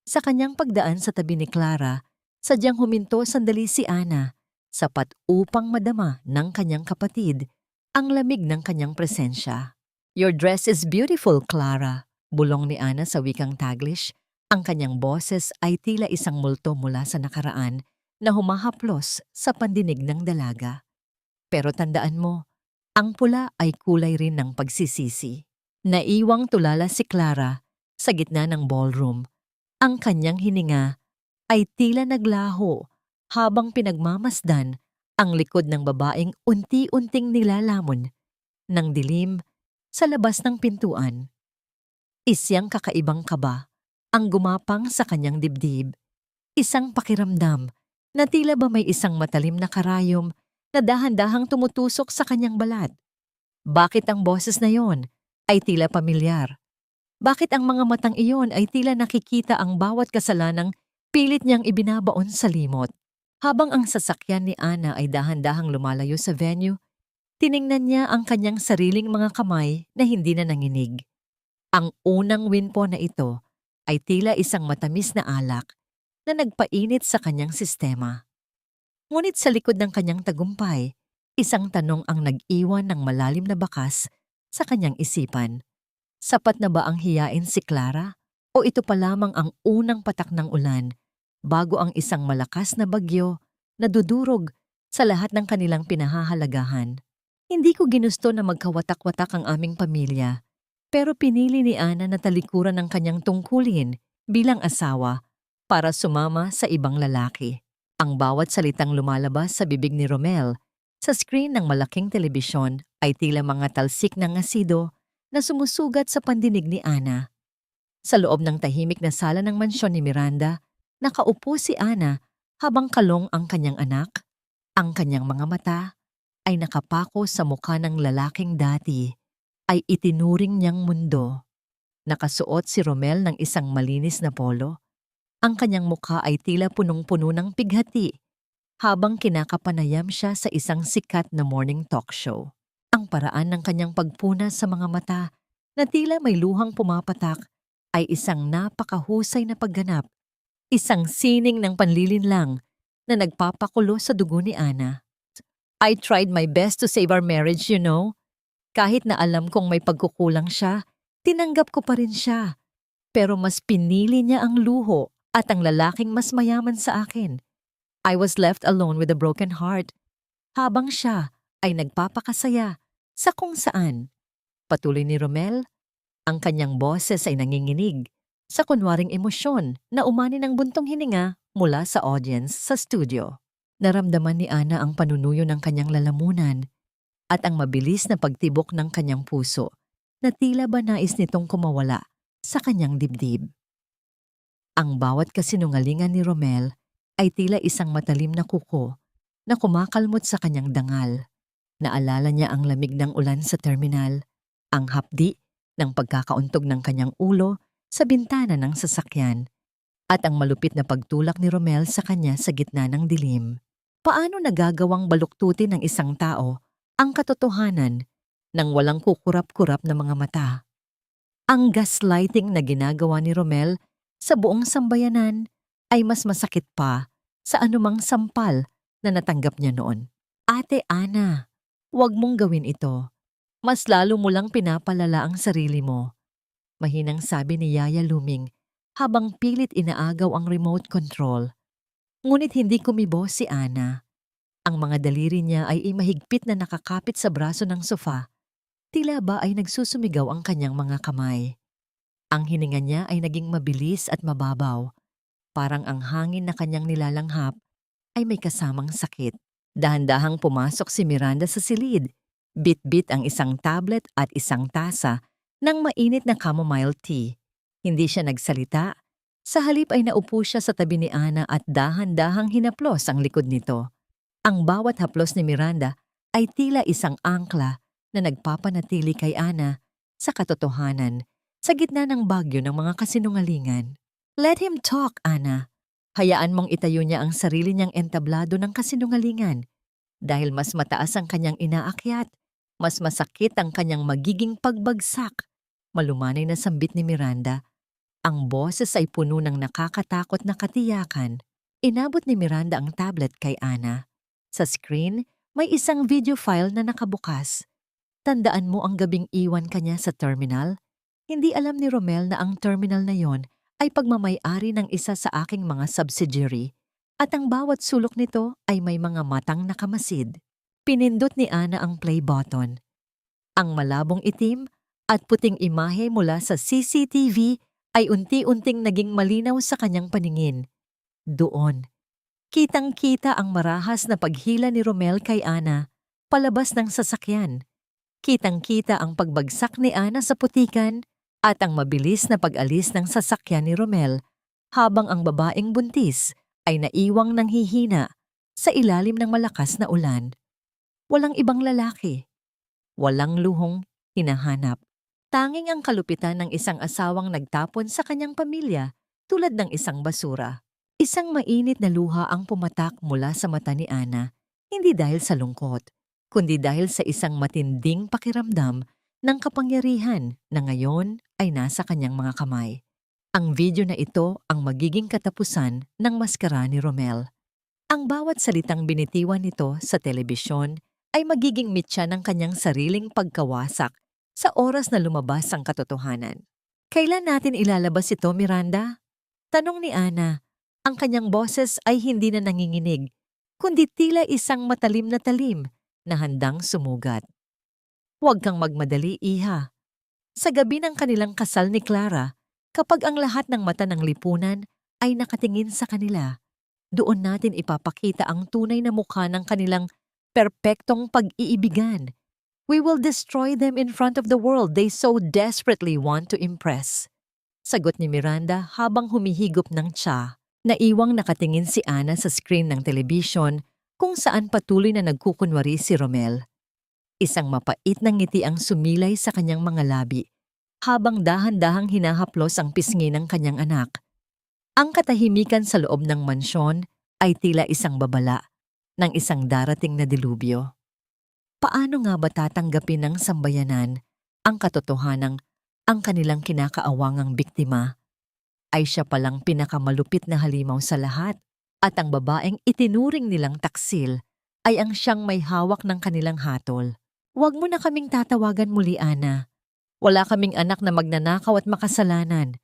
Sa kanyang pagdaan sa tabi ni Clara, sadyang huminto sandali si Ana, sapat upang madama ng kanyang kapatid ang lamig ng kanyang presensya. "Your dress is beautiful, Clara," bulong ni Ana sa wikang Taglish. Ang kanyang boses ay tila isang multo mula sa nakaraan na humahaplos sa pandinig ng dalaga. "Pero tandaan mo, ang pula ay kulay rin ng pagsisisi." Naiwang tulala si Clara sa gitna ng ballroom. Ang kanyang hininga ay tila naglaho habang pinagmamasdan ang likod ng babaeng unti-unting nilalamon ng dilim sa labas ng pintuan. Isyang kakaibang kaba ang gumapang sa kanyang dibdib. Isang pakiramdam na tila ba may isang matalim na karayom na dahan-dahang tumutusok sa kanyang balat. Bakit ang boses na yon ay tila pamilyar? Bakit ang mga matang iyon ay tila nakikita ang bawat kasalanang pilit niyang ibinabaon sa limot? Habang ang sasakyan ni Ana ay dahan-dahang lumalayo sa venue, tiningnan niya ang kanyang sariling mga kamay na hindi na nanginig. Ang unang winpo na ito ay tila isang matamis na alak na nagpainit sa kanyang sistema. Ngunit sa likod ng kanyang tagumpay, isang tanong ang nag-iwan ng malalim na bakas sa kanyang isipan. Sapat na ba ang hiyain si Clara? O ito pa lamang ang unang patak ng ulan bago ang isang malakas na bagyo na dudurog sa lahat ng kanilang pinahahalagahan? Hindi ko ginusto na magkawatak-watak ang aming pamilya, pero pinili ni Ana na talikuran ng kanyang tungkulin bilang asawa para sumama sa ibang lalaki. Ang bawat salitang lumalabas sa bibig ni Romel sa screen ng malaking telebisyon ay tila mga talsik ng asido na sumusugat sa pandinig ni Ana. Sa loob ng tahimik na sala ng mansyon ni Miranda, nakaupo si Ana habang kalong ang kanyang anak. Ang kanyang mga mata ay nakapako sa mukha ng lalaking dati ay itinuring niyang mundo. Nakasuot si Romel ng isang malinis na polo. Ang kanyang mukha ay tila punong-puno ng pighati habang kinakapanayam siya sa isang sikat na morning talk show. Ang paraan ng kanyang pagpuna sa mga mata na tila may luhang pumapatak ay isang napakahusay na pagganap, isang sining ng panlilinlang na nagpapakulo sa dugo ni Ana. "I tried my best to save our marriage, you know. Kahit na alam kong may pagkukulang siya, tinanggap ko pa rin siya. Pero mas pinili niya ang luho at ang lalaking mas mayaman sa akin. I was left alone with a broken heart, habang siya ay nagpapakasaya sa kung saan." Patuloy ni Romel, ang kanyang boses ay nanginginig sa kunwaring emosyon na umani ng buntong hininga mula sa audience sa studio. Naramdaman ni Ana ang panunuyo ng kanyang lalamunan at ang mabilis na pagtibok ng kanyang puso na tila ba nais nitong kumawala sa kanyang dibdib. Ang bawat kasinungalingan ni Romel ay tila isang matalim na kuko na kumakalmot sa kanyang dangal. Naalala niya ang lamig ng ulan sa terminal, ang hapdi ng pagkakauntog ng kanyang ulo sa bintana ng sasakyan, at ang malupit na pagtulak ni Romel sa kanya sa gitna ng dilim. Paano nagagawang baluktutin ng isang tao ang katotohanan ng walang kukurap-kurap na mga mata? Ang gaslighting na ginagawa ni Romel sa buong sambayanan ay mas masakit pa sa anumang sampal na natanggap niya noon. "Ate Ana, huwag mong gawin ito. Mas lalo mo lang pinapalala ang sarili mo," mahinang sabi ni Yaya Luming habang pilit inaagaw ang remote control. Ngunit hindi kumibo si Ana. Ang mga daliri niya ay mahigpit na nakakapit sa braso ng sofa. Tila ba ay nagsusumigaw ang kanyang mga kamay. Ang hininga niya ay naging mabilis at mababaw. Parang ang hangin na kanyang nilalanghap ay may kasamang sakit. Dahan-dahang pumasok si Miranda sa silid. Bit-bit ang isang tablet at isang tasa ng mainit na chamomile tea. Hindi siya nagsalita. Sa halip ay naupo siya sa tabi ni Ana at dahan-dahang hinaplos ang likod nito. Ang bawat haplos ni Miranda ay tila isang angkla na nagpapanatili kay Ana sa katotohanan sa gitna ng bagyo ng mga kasinungalingan. Let him talk, Ana. Hayaan mong itayo niya ang sarili niyang entablado ng kasinungalingan. Dahil mas mataas ang kanyang inaakyat, mas masakit ang kanyang magiging pagbagsak. Malumanay na sambit ni Miranda. Ang boses ay puno ng nakakatakot na katiyakan. Inabot ni Miranda ang tablet kay Ana. Sa screen, may isang video file na nakabukas. Tandaan mo ang gabing iwan kanya sa terminal? Hindi alam ni Romel na ang terminal na yon ay pagmamay-ari ng isa sa aking mga subsidiary at ang bawat sulok nito ay may mga matang nakamasid. Pinindot ni Ana ang play button. Ang malabong itim at puting imahe mula sa CCTV ay unti-unting naging malinaw sa kanyang paningin. Doon, kitang-kita ang marahas na paghila ni Romel kay Ana palabas ng sasakyan. Kitang-kita ang pagbagsak ni Ana sa putikan at ang mabilis na pag-alis ng sasakyan ni Romel habang ang babaeng buntis ay naiwang nanghihina sa ilalim ng malakas na ulan. Walang ibang lalaki. Walang luhong hinahanap. Tanging ang kalupitan ng isang asawang nagtapon sa kanyang pamilya tulad ng isang basura. Isang mainit na luha ang pumatak mula sa mata ni Ana, hindi dahil sa lungkot, kundi dahil sa isang matinding pakiramdam ng kapangyarihan na ngayon ay nasa kanyang mga kamay. Ang video na ito ang magiging katapusan ng maskara ni Romel. Ang bawat salitang binitiwan nito sa telebisyon ay magiging mitya ng kanyang sariling pagkawasak sa oras na lumabas ang katotohanan. Kailan natin ilalabas ito, Miranda? Tanong ni Ana. Ang kanyang boses ay hindi na nanginginig, kundi tila isang matalim na talim na handang sumugat. Huwag kang magmadali, iha. Sa gabi ng kanilang kasal ni Clara, kapag ang lahat ng mata ng lipunan ay nakatingin sa kanila, doon natin ipapakita ang tunay na mukha ng kanilang perpektong pag-iibigan. We will destroy them in front of the world they so desperately want to impress. Sagot ni Miranda habang humihigop ng tsa. Naiwang nakatingin si Ana sa screen ng telebisyon kung saan patuloy na nagkukunwari si Romel. Isang mapait na ngiti ang sumilay sa kanyang mga labi habang dahan-dahang hinahaplos ang pisngi ng kanyang anak. Ang katahimikan sa loob ng mansyon ay tila isang babala ng isang darating na dilubyo. Paano nga ba tatanggapin ng sambayanan ang katotohanang ang kanilang kinakaawangang biktima ay siya palang pinakamalupit na halimaw sa lahat at ang babaeng itinuring nilang taksil ay ang siyang may hawak ng kanilang hatol. Huwag mo na kaming tatawagan muli, Ana. Wala kaming anak na magnanakaw at makasalanan.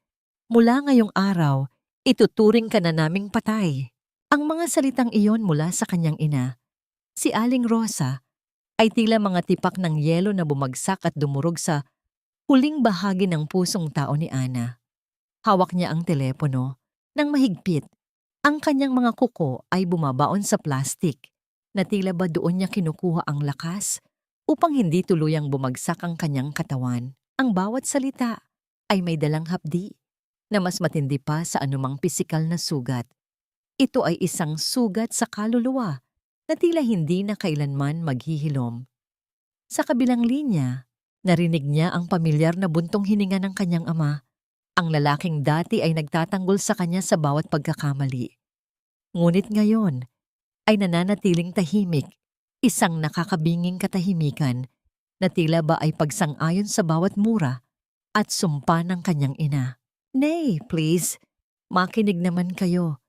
Mula ngayong araw, ituturing ka na naming patay. Ang mga salitang iyon mula sa kanyang ina, si Aling Rosa, ay tila mga tipak ng yelo na bumagsak at dumurog sa huling bahagi ng pusong tao ni Ana. Hawak niya ang telepono nang mahigpit. Ang kanyang mga kuko ay bumabaon sa plastik na tila ba doon niya kinukuha ang lakas upang hindi tuluyang bumagsak ang kanyang katawan. Ang bawat salita ay may dalang hapdi na mas matindi pa sa anumang pisikal na sugat. Ito ay isang sugat sa kaluluwa na tila hindi na kailanman maghihilom. Sa kabilang linya, narinig niya ang pamilyar na buntong hininga ng kanyang ama. Ang lalaking dati ay nagtatanggol sa kanya sa bawat pagkakamali. Ngunit ngayon ay nananatiling tahimik, isang nakakabinging katahimikan na tila ba ay pagsang-ayon sa bawat mura at sumpa ng kanyang ina. Nay, please, makinig naman kayo.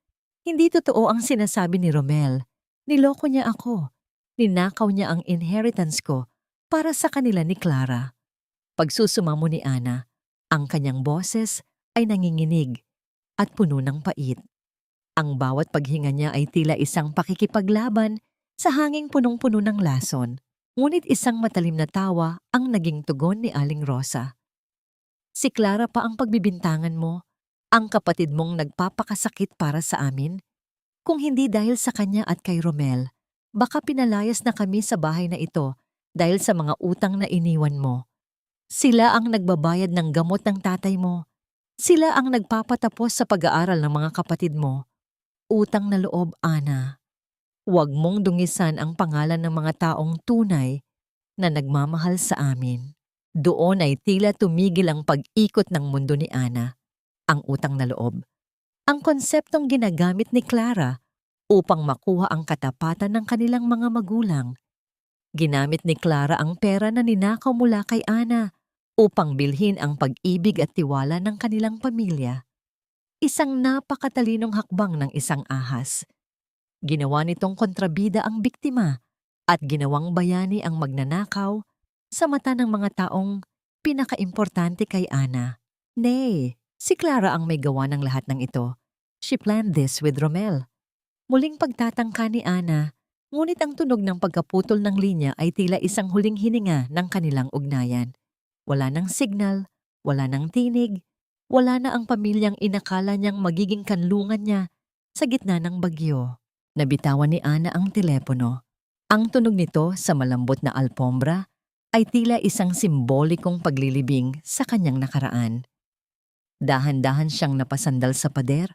Hindi totoo ang sinasabi ni Romel. Niloko niya ako. Ninakaw niya ang inheritance ko para sa kanila ni Clara. Pagsusumamo ni Ana, ang kanyang boses ay nanginginig at puno ng pait. Ang bawat paghinga niya ay tila isang pakikipaglaban sa hanging punong-puno ng lason. Ngunit isang matalim na tawa ang naging tugon ni Aling Rosa. Si Clara pa ang pagbibintangan mo, ang kapatid mong nagpapakasakit para sa amin? Kung hindi dahil sa kanya at kay Romel, baka pinalayas na kami sa bahay na ito Dahil sa mga utang na iniwan mo, sila ang nagbabayad ng gamot ng tatay mo. Sila ang nagpapatapos sa pag-aaral ng mga kapatid mo. Utang na loob, Ana. Huwag mong dungisan ang pangalan ng mga taong tunay na nagmamahal sa amin. Doon ay tila tumigil ang pag-ikot ng mundo ni Ana, ang utang na loob. Ang konseptong ginagamit ni Clara upang makuha ang katapatan ng kanilang mga magulang. Ginamit ni Clara ang pera na ninakaw mula kay Ana upang bilhin ang pag-ibig at tiwala ng kanilang pamilya. Isang napakatalinong hakbang ng isang ahas. Ginawa nitong kontrabida ang biktima at ginawang bayani ang magnanakaw sa mata ng mga taong pinakaimportante kay Ana. Nay, si Clara ang may gawa ng lahat ng ito. She planned this with Romel. Muling pagtatangka ni Ana, ngunit ang tunog ng pagkaputol ng linya ay tila isang huling hininga ng kanilang ugnayan. Wala nang signal, wala nang tinig, wala na ang pamilyang inakala niyang magiging kanlungan niya sa gitna ng bagyo. Nabitawan ni Ana ang telepono. Ang tunog nito sa malambot na alpombra ay tila isang simbolikong paglilibing sa kanyang nakaraan. Dahan-dahan siyang napasandal sa pader,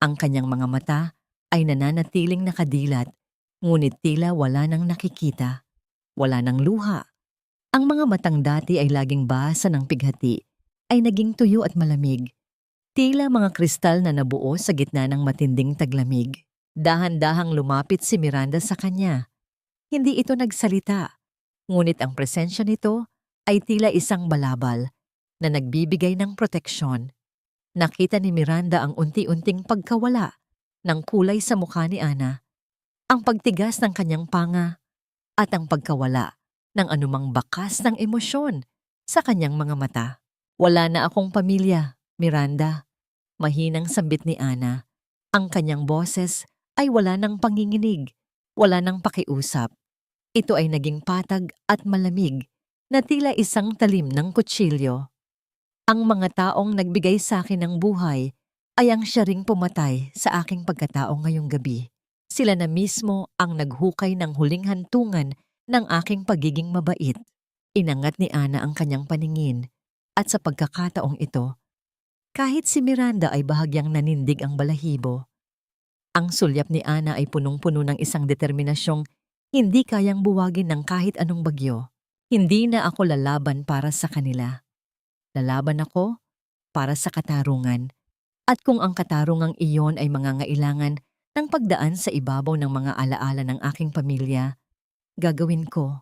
ang kanyang mga mata ay nananatiling nakadilat, ngunit tila wala nang nakikita. Wala nang luha. Ang mga matang dati ay laging basa ng pighati, ay naging tuyo at malamig. Tila mga kristal na nabuo sa gitna ng matinding taglamig. Dahan-dahang lumapit si Miranda sa kanya. Hindi ito nagsalita, ngunit ang presensya nito ay tila isang balabal na nagbibigay ng proteksyon. Nakita ni Miranda ang unti-unting pagkawala ng kulay sa mukha ni Ana, ang pagtigas ng kanyang panga, at ang pagkawala ng anumang bakas ng emosyon sa kanyang mga mata. Wala na akong pamilya, Miranda. Mahinang sambit ni Ana. Ang kanyang boses ay wala ng panginginig, wala ng pakiusap. Ito ay naging patag at malamig na tila isang talim ng kutsilyo. Ang mga taong nagbigay sa akin ng buhay ay ang siya ring pumatay sa aking pagkatao ngayong gabi. Sila na mismo ang naghukay ng huling hantungan ng aking pagiging mabait. Inangat ni Ana ang kanyang paningin at sa pagkakataong ito, kahit si Miranda ay bahagyang nanindig ang balahibo, ang sulyap ni Ana ay punong-puno ng isang determinasyong hindi kayang buwagin ng kahit anong bagyo. Hindi na ako lalaban para sa kanila. Lalaban ako para sa katarungan. At kung ang katarungang iyon ay mangangailangan ng pagdaan sa ibabaw ng mga alaala ng aking pamilya, gagawin ko.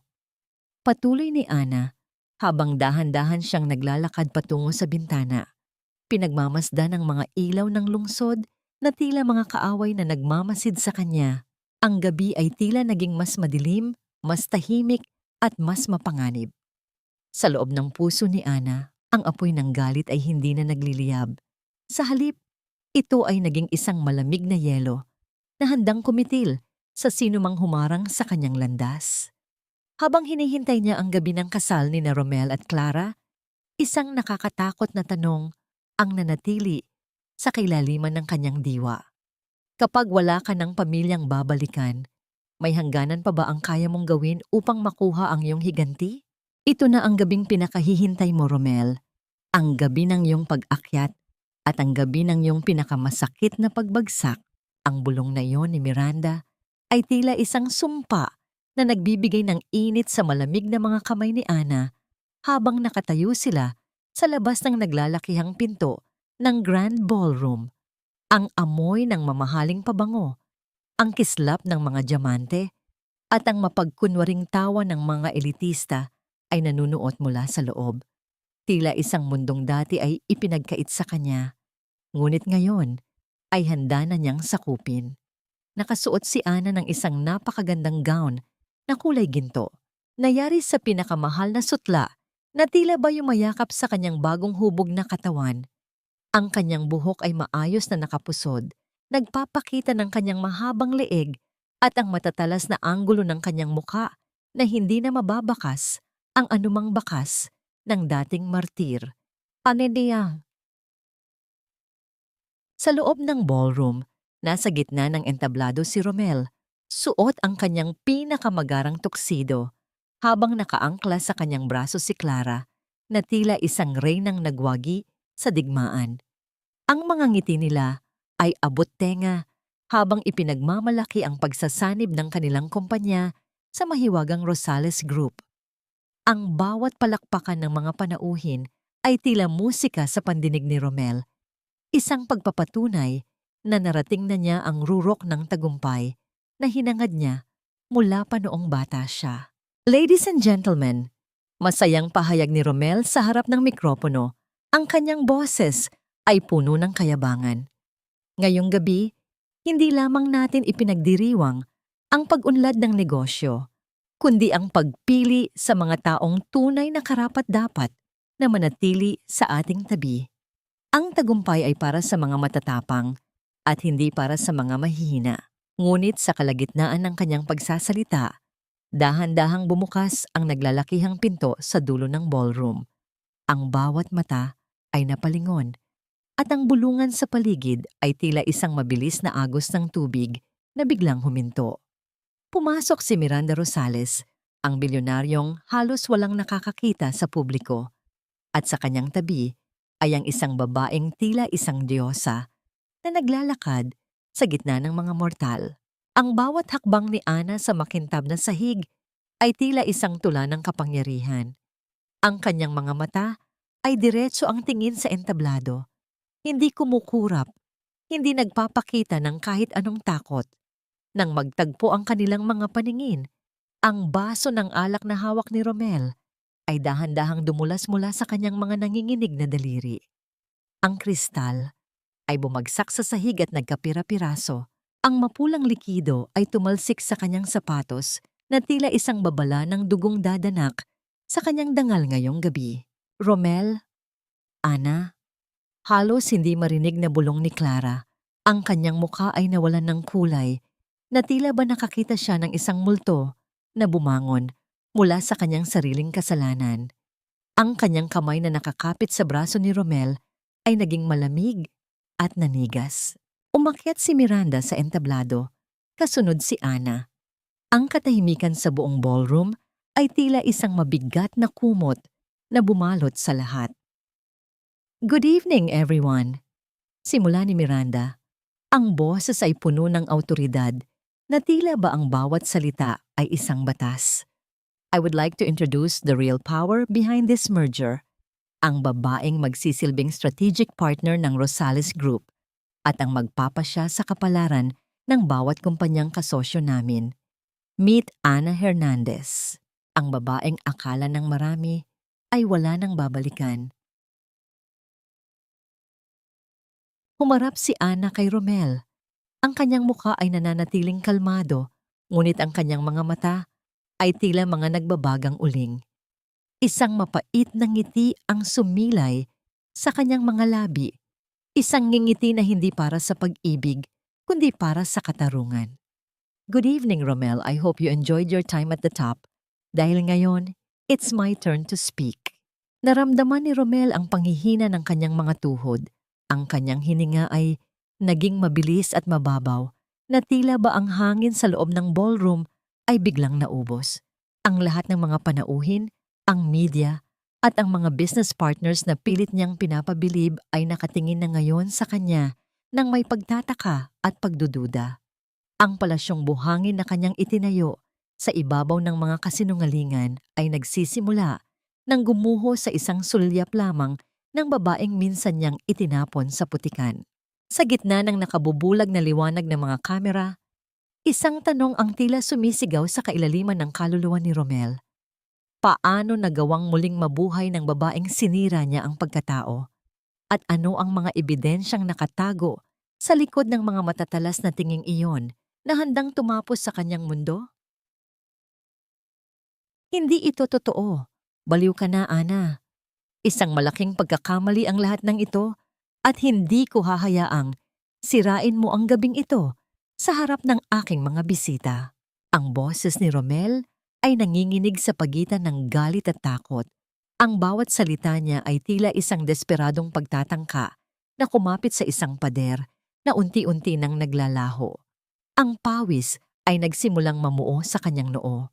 Patuloy ni Ana habang dahan-dahan siyang naglalakad patungo sa bintana. Pinagmamasdan ng mga ilaw ng lungsod na tila mga kaaway na nagmamasid sa kanya. Ang gabi ay tila naging mas madilim, mas tahimik at mas mapanganib. Sa loob ng puso ni Ana, ang apoy ng galit ay hindi na nagliliyab. Sa halip, ito ay naging isang malamig na yelo na handang kumitil sa sinumang humarang sa kanyang landas. Habang hinihintay niya ang gabi ng kasal ni na Romel at Clara, isang nakakatakot na tanong ang nanatili sa kailaliman ng kanyang diwa. Kapag wala ka ng pamilyang babalikan, may hangganan pa ba ang kaya mong gawin upang makuha ang iyong higanti? Ito na ang gabing pinakahihintay mo, Romel. Ang gabi ng iyong pag-akyat at ang gabi ng iyong pinakamasakit na pagbagsak. Ang bulong na iyon ni Miranda ay tila isang sumpa na nagbibigay ng init sa malamig na mga kamay ni Ana habang nakatayo sila sa labas ng naglalakihang pinto ng Grand Ballroom. Ang amoy ng mamahaling pabango, ang kislap ng mga diamante, at ang mapagkunwaring tawa ng mga elitista ay nanunuot mula sa loob. Tila isang mundong dati ay ipinagkait sa kanya, ngunit ngayon ay handa na niyang sakupin. Nakasuot si Ana ng isang napakagandang gown na kulay ginto, nayari sa pinakamahal na sutla na tila ba yumayakap sa kanyang bagong hubog na katawan. Ang kanyang buhok ay maayos na nakapusod, nagpapakita ng kanyang mahabang leeg at ang matatalas na anggulo ng kanyang muka na hindi na mababakas ang anumang bakas ng dating martir. Anenia. Sa loob ng ballroom, nasa gitna ng entablado si Romel, suot ang kanyang pinakamagarang tuksido, habang nakaangkla sa kanyang braso si Clara na tila isang reynang nagwagi sa digmaan. Ang mga ngiti nila ay abot tenga habang ipinagmamalaki ang pagsasanib ng kanilang kumpanya sa mahiwagang Rosales Group. Ang bawat palakpakan ng mga panauhin ay tila musika sa pandinig ni Romel, isang pagpapatunay na narating na niya ang rurok ng tagumpay na hinangad niya mula pa noong bata siya. Ladies and gentlemen, masayang pahayag ni Romel sa harap ng mikropono. Ang kanyang boses ay puno ng kayabangan. Ngayong gabi, hindi lamang natin ipinagdiriwang ang pag-unlad ng negosyo, kundi ang pagpili sa mga taong tunay na karapat-dapat na manatili sa ating tabi. Ang tagumpay ay para sa mga matatapang at hindi para sa mga mahihina. Ngunit sa kalagitnaan ng kanyang pagsasalita, dahan-dahang bumukas ang naglalakihang pinto sa dulo ng ballroom. Ang bawat mata ay napalingon at ang bulungan sa paligid ay tila isang mabilis na agos ng tubig na biglang huminto. Pumasok si Miranda Rosales, ang bilyonaryong halos walang nakakakita sa publiko, at sa kanyang tabi ay ang isang babaeng tila isang diyosa na naglalakad sa gitna ng mga mortal. Ang bawat hakbang ni Ana sa makintab na sahig ay tila isang tula ng kapangyarihan. Ang kanyang mga mata ay diretso ang tingin sa entablado. Hindi kumukurap, hindi nagpapakita ng kahit anong takot. Nang magtagpo ang kanilang mga paningin, ang baso ng alak na hawak ni Romel ay dahan-dahang dumulas mula sa kanyang mga nanginginig na daliri. Ang kristal ay bumagsak sa sahig at nagkapira-piraso. Ang mapulang likido ay tumalsik sa kanyang sapatos na tila isang babala ng dugong dadanak sa kanyang dangal ngayong gabi. Romel, Ana, halos hindi marinig na bulong ni Clara. Ang kanyang mukha ay nawalan ng kulay na tila ba nakakita siya ng isang multo na bumangon mula sa kanyang sariling kasalanan. Ang kanyang kamay na nakakapit sa braso ni Romel ay naging malamig at nanigas. Umakyat si Miranda sa entablado, kasunod si Ana. Ang katahimikan sa buong ballroom ay tila isang mabigat na kumot na bumalot sa lahat. Good evening, everyone. Simula ni Miranda. Ang boses ay puno ng awtoridad na tila ba ang bawat salita ay isang batas. I would like to introduce the real power behind this merger, ang babaeng magsisilbing strategic partner ng Rosales Group at ang magpapasya sa kapalaran ng bawat kumpanyang kasosyo namin. Meet Ana Hernandez, ang babaeng akala ng marami ay wala nang babalikan. Humarap si Ana kay Romel. Ang kanyang mukha ay nananatiling kalmado, ngunit ang kanyang mga mata ay tila mga nagbabagang uling. Isang mapait na ngiti ang sumilay sa kanyang mga labi. Isang ngingiti na hindi para sa pag-ibig, kundi para sa katarungan. Good evening, Romel. I hope you enjoyed your time at the top. Dahil ngayon, it's my turn to speak. Naramdaman ni Romel ang panghihina ng kanyang mga tuhod. Ang kanyang hininga ay naging mabilis at mababaw, na tila ba ang hangin sa loob ng ballroom ay biglang naubos. Ang lahat ng mga panauhin, ang media, at ang mga business partners na pilit niyang pinapabilib ay nakatingin na ngayon sa kanya nang may pagtataka at pagdududa. Ang palasyong buhangin na kanyang itinayo sa ibabaw ng mga kasinungalingan ay nagsisimula nang gumuho sa isang sulyap lamang ng babaeng minsan niyang itinapon sa putikan. Sa gitna ng nakabubulag na liwanag ng mga kamera, isang tanong ang tila sumisigaw sa kailaliman ng kaluluwa ni Romel. Paano nagawang muling mabuhay ng babaeng sinira niya ang pagkatao? At ano ang mga ebidensyang nakatago sa likod ng mga matatalas na tinging iyon na handang tumapos sa kanyang mundo? Hindi ito totoo. Baliw ka na, Ana. Isang malaking pagkakamali ang lahat ng ito at hindi ko hahayaang sirain mo ang gabing ito sa harap ng aking mga bisita. Ang boses ni Romel ay nanginginig sa pagitan ng galit at takot. Ang bawat salita niya ay tila isang desperadong pagtatangka na kumapit sa isang pader na unti-unti nang naglalaho. Ang pawis ay nagsimulang mamuo sa kanyang noo.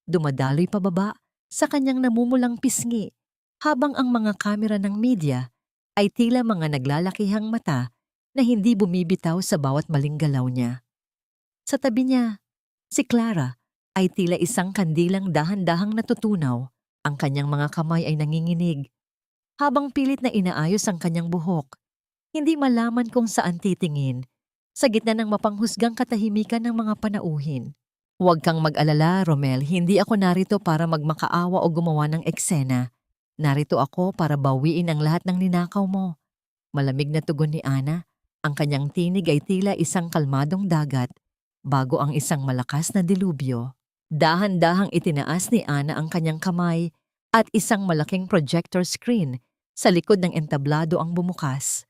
dumadaloy pababa sa kanyang namumulang pisngi habang ang mga kamera ng media ay tila mga naglalakihang mata na hindi bumibitaw sa bawat maling galaw niya. Sa tabi niya, si Clara ay tila isang kandilang dahan-dahang natutunaw. Ang kanyang mga kamay ay nanginginig habang pilit na inaayos ang kanyang buhok. Hindi malaman kung saan titingin sa gitna ng mapanghusgang katahimikan ng mga panauhin. Huwag kang mag-alala, Romel. Hindi ako narito para magmakaawa o gumawa ng eksena. Narito ako para bawiin ang lahat ng ninakaw mo. Malamig na tugon ni Ana. Ang kanyang tinig ay tila isang kalmadong dagat bago ang isang malakas na dilubyo. Dahan-dahang itinaas ni Ana ang kanyang kamay at isang malaking projector screen sa likod ng entablado ang bumukas.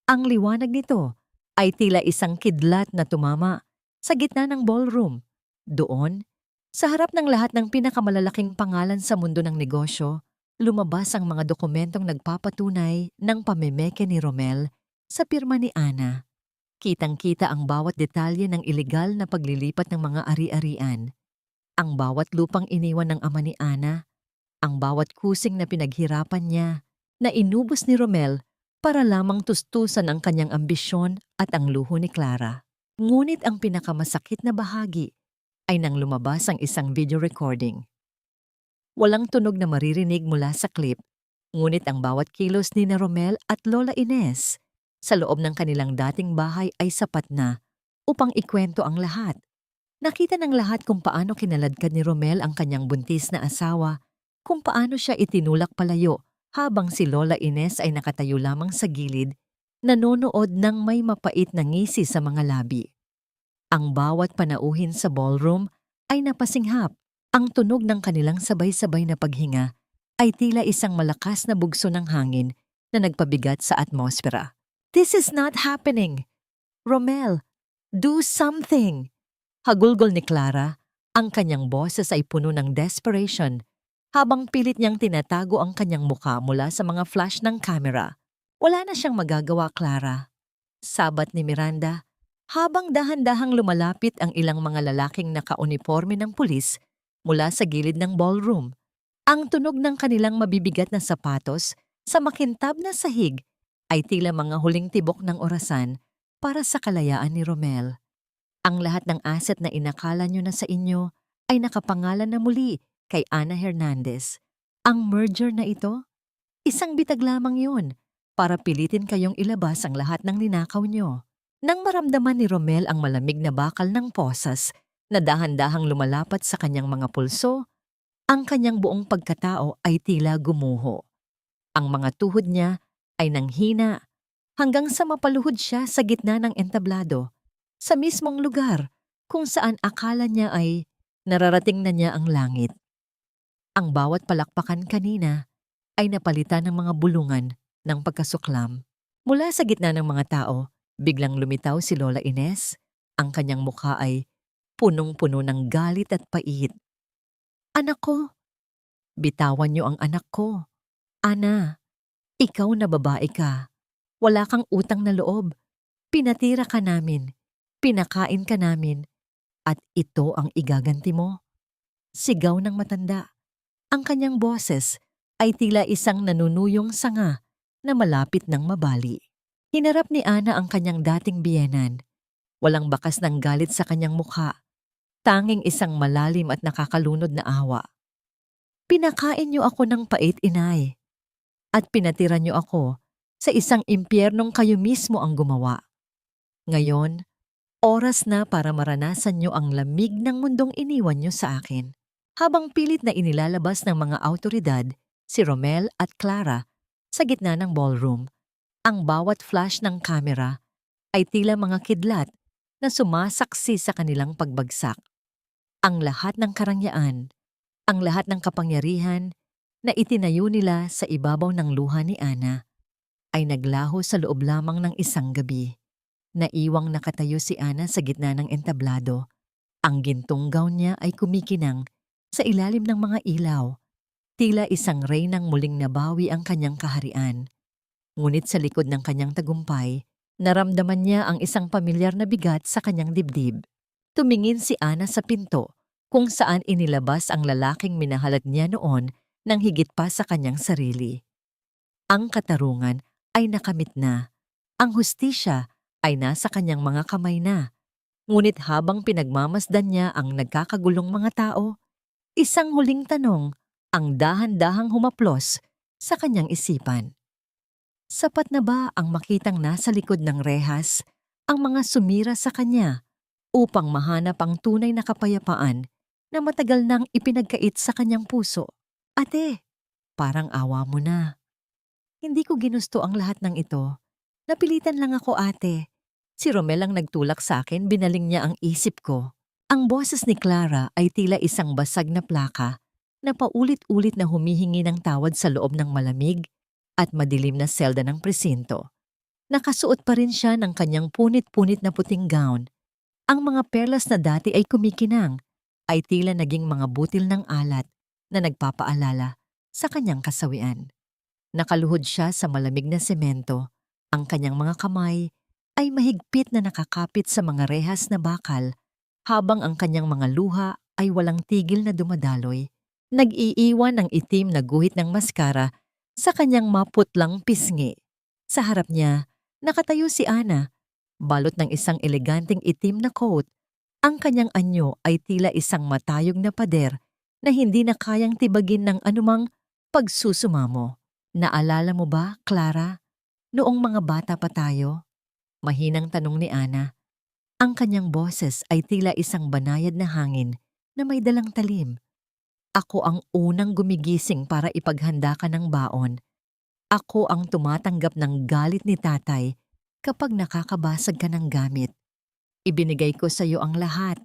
Ang liwanag nito ay tila isang kidlat na tumama sa gitna ng ballroom. Doon, sa harap ng lahat ng pinakamalalaking pangalan sa mundo ng negosyo, lumabas ang mga dokumentong nagpapatunay ng pamemeke ni Romel sa pirma ni Ana. Kitang-kita ang bawat detalye ng ilegal na paglilipat ng mga ari-arian. Ang bawat lupang iniwan ng ama ni Ana, ang bawat kusing na pinaghirapan niya, na inubos ni Romel para lamang tustusan ang kanyang ambisyon at ang luho ni Clara. Ngunit ang pinakamasakit na bahagi ay nang lumabas ang isang video recording. Walang tunog na maririnig mula sa clip, ngunit ang bawat kilos ni na Romel at Lola Ines sa loob ng kanilang dating bahay ay sapat na upang ikwento ang lahat. Nakita ng lahat kung paano kinaladkad ni Romel ang kanyang buntis na asawa, kung paano siya itinulak palayo habang si Lola Ines ay nakatayo lamang sa gilid, nanonood ng may mapait na ngisi sa mga labi. Ang bawat panauhin sa ballroom ay napasinghap. Ang tunog ng kanilang sabay-sabay na paghinga ay tila isang malakas na bugso ng hangin na nagpabigat sa atmosfera. "This is not happening! Romel, do something!" Hagulgol ni Clara, ang kanyang boses ay puno ng desperation habang pilit niyang tinatago ang kanyang muka mula sa mga flash ng camera. "Wala na siyang magagawa, Clara," sabat ni Miranda, habang dahan-dahang lumalapit ang ilang mga lalaking nakauniforme ng pulis mula sa gilid ng ballroom. Ang tunog ng kanilang mabibigat na sapatos sa makintab na sahig ay tila mga huling tibok ng orasan para sa kalayaan ni Romel. Ang lahat ng asset na inakala nyo na sa inyo ay nakapangalan na muli kay Ana Hernandez. Ang merger na ito, isang bitag lamang yun para pilitin kayong ilabas ang lahat ng ninakaw nyo. Nang maramdaman ni Romel ang malamig na bakal ng posas na dahan-dahang lumalapat sa kanyang mga pulso, ang kanyang buong pagkatao ay tila gumuho. Ang mga tuhod niya ay nanghina hanggang sa mapaluhod siya sa gitna ng entablado, sa mismong lugar kung saan akala niya ay nararating na niya ang langit. Ang bawat palakpakan kanina ay napalitan ng mga bulungan ng pagkasuklam. Mula sa gitna ng mga tao, biglang lumitaw si Lola Ines. Ang kanyang mukha ay punong-puno ng galit at pait. "Anak ko, bitawan niyo ang anak ko. Ana, ikaw na babae ka. Wala kang utang na loob. Pinatira ka namin, pinakain ka namin, at ito ang igaganti mo." Sigaw ng matanda. Ang kanyang boses ay tila isang nanunuyong sanga na malapit ng mabali. Hinarap ni Ana ang kanyang dating biyenan. Walang bakas ng galit sa kanyang mukha, tanging isang malalim at nakakalunod na awa. "Pinakain niyo ako ng pait, inay, at pinatira niyo ako sa isang impyernong kayo mismo ang gumawa. Ngayon, oras na para maranasan niyo ang lamig ng mundong iniwan niyo sa akin." Habang pilit na inilalabas ng mga awtoridad si Romel at Clara sa gitna ng ballroom, ang bawat flash ng kamera ay tila mga kidlat na sumasaksi sa kanilang pagbagsak. Ang lahat ng karangyaan, ang lahat ng kapangyarihan na itinayo nila sa ibabaw ng luha ni Ana ay naglaho sa loob lamang ng isang gabi. Naiwang nakatayo si Ana sa gitna ng entablado. Ang gintong gown niya ay kumikinang sa ilalim ng mga ilaw. Tila isang reynang muling nabawi ang kanyang kaharian. Ngunit sa likod ng kanyang tagumpay, naramdaman niya ang isang pamilyar na bigat sa kanyang dibdib. Tumingin si Ana sa pinto kung saan inilabas ang lalaking minahalad niya noon ng higit pa sa kanyang sarili. Ang katarungan ay nakamit na. Ang hustisya ay nasa kanyang mga kamay na. Ngunit habang pinagmamasdan niya ang nagkakagulong mga tao, isang huling tanong ang dahan-dahang humaplos sa kanyang isipan. Sapat na ba ang makitang nasa likod ng rehas ang mga sumira sa kanya upang mahanap ang tunay na kapayapaan na matagal nang ipinagkait sa kanyang puso? Ate, parang awa mo na. Hindi ko ginusto ang lahat ng ito. Napilitan lang ako, ate. Si Romel ang nagtulak sa akin, binaling niya ang isip ko. Ang boses ni Clara ay tila isang basag na plaka na paulit-ulit na humihingi ng tawad sa loob ng malamig at madilim na selda ng presinto. Nakasuot pa rin siya ng kanyang punit-punit na puting gown. Ang mga perlas na dati ay kumikinang, ay tila naging mga butil ng alat na nagpapaalala sa kanyang kasawian. Nakaluhod siya sa malamig na semento. Ang kanyang mga kamay ay mahigpit na nakakapit sa mga rehas na bakal habang ang kanyang mga luha ay walang tigil na dumadaloy. Nag-iiwan ng itim na guhit ng maskara sa kanyang maputlang pisngi. Sa harap niya, nakatayo si Ana, balot ng isang eleganteng itim na coat. Ang kanyang anyo ay tila isang matayog na pader na hindi na kayang tibagin ng anumang pagsusumamo. Naalala mo ba, Clara, noong mga bata pa tayo? Mahinang tanong ni Ana. Ang kanyang boses ay tila isang banayad na hangin na may dalang talim. Ako ang unang gumigising para ipaghanda ka ng baon. Ako ang tumatanggap ng galit ni tatay kapag nakakabasag ka ng gamit. Ibinigay ko sa iyo ang lahat,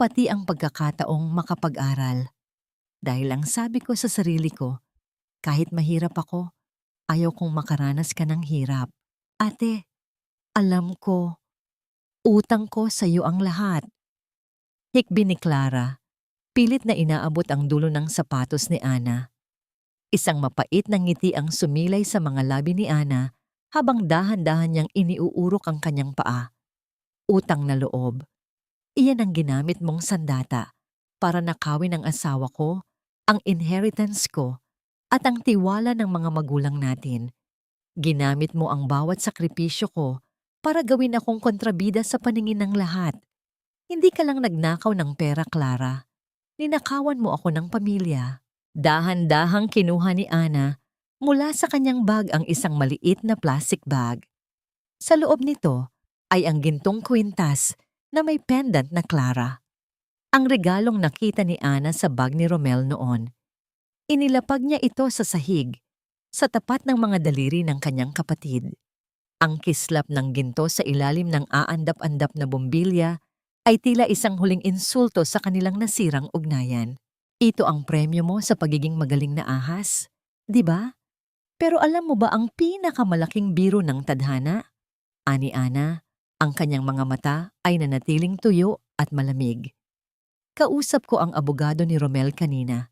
pati ang pagkakataong makapag-aral. Dahil ang sabi ko sa sarili ko, kahit mahirap ako, ayaw kong makaranas ka ng hirap. Ate, alam ko, utang ko sa iyo ang lahat. Hikbi ni Clara, pilit na inaabot ang dulo ng sapatos ni Ana. Isang mapait na ngiti ang sumilay sa mga labi ni Ana habang dahan-dahan niyang iniuurok ang kanyang paa. Utang na loob. Iyan ang ginamit mong sandata para nakawin ang asawa ko, ang inheritance ko, at ang tiwala ng mga magulang natin. Ginamit mo ang bawat sakripisyo ko para gawin akong kontrabida sa paningin ng lahat. Hindi ka lang nagnakaw ng pera, Clara. Ninakawan mo ako ng pamilya. Dahan-dahang kinuha ni Ana mula sa kanyang bag ang isang maliit na plastic bag. Sa loob nito ay ang gintong kwintas na may pendant na Clara. Ang regalong nakita ni Ana sa bag ni Romel noon. Inilapag niya ito sa sahig, sa tapat ng mga daliri ng kanyang kapatid. Ang kislap ng ginto sa ilalim ng aandap-andap na bombilya ay tila isang huling insulto sa kanilang nasirang ugnayan. Ito ang premyo mo sa pagiging magaling na ahas, di ba? Pero alam mo ba ang pinakamalaking biro ng tadhana? Ani Ana, ang kanyang mga mata ay nanatiling tuyo at malamig. Kausap ko ang abogado ni Romel kanina.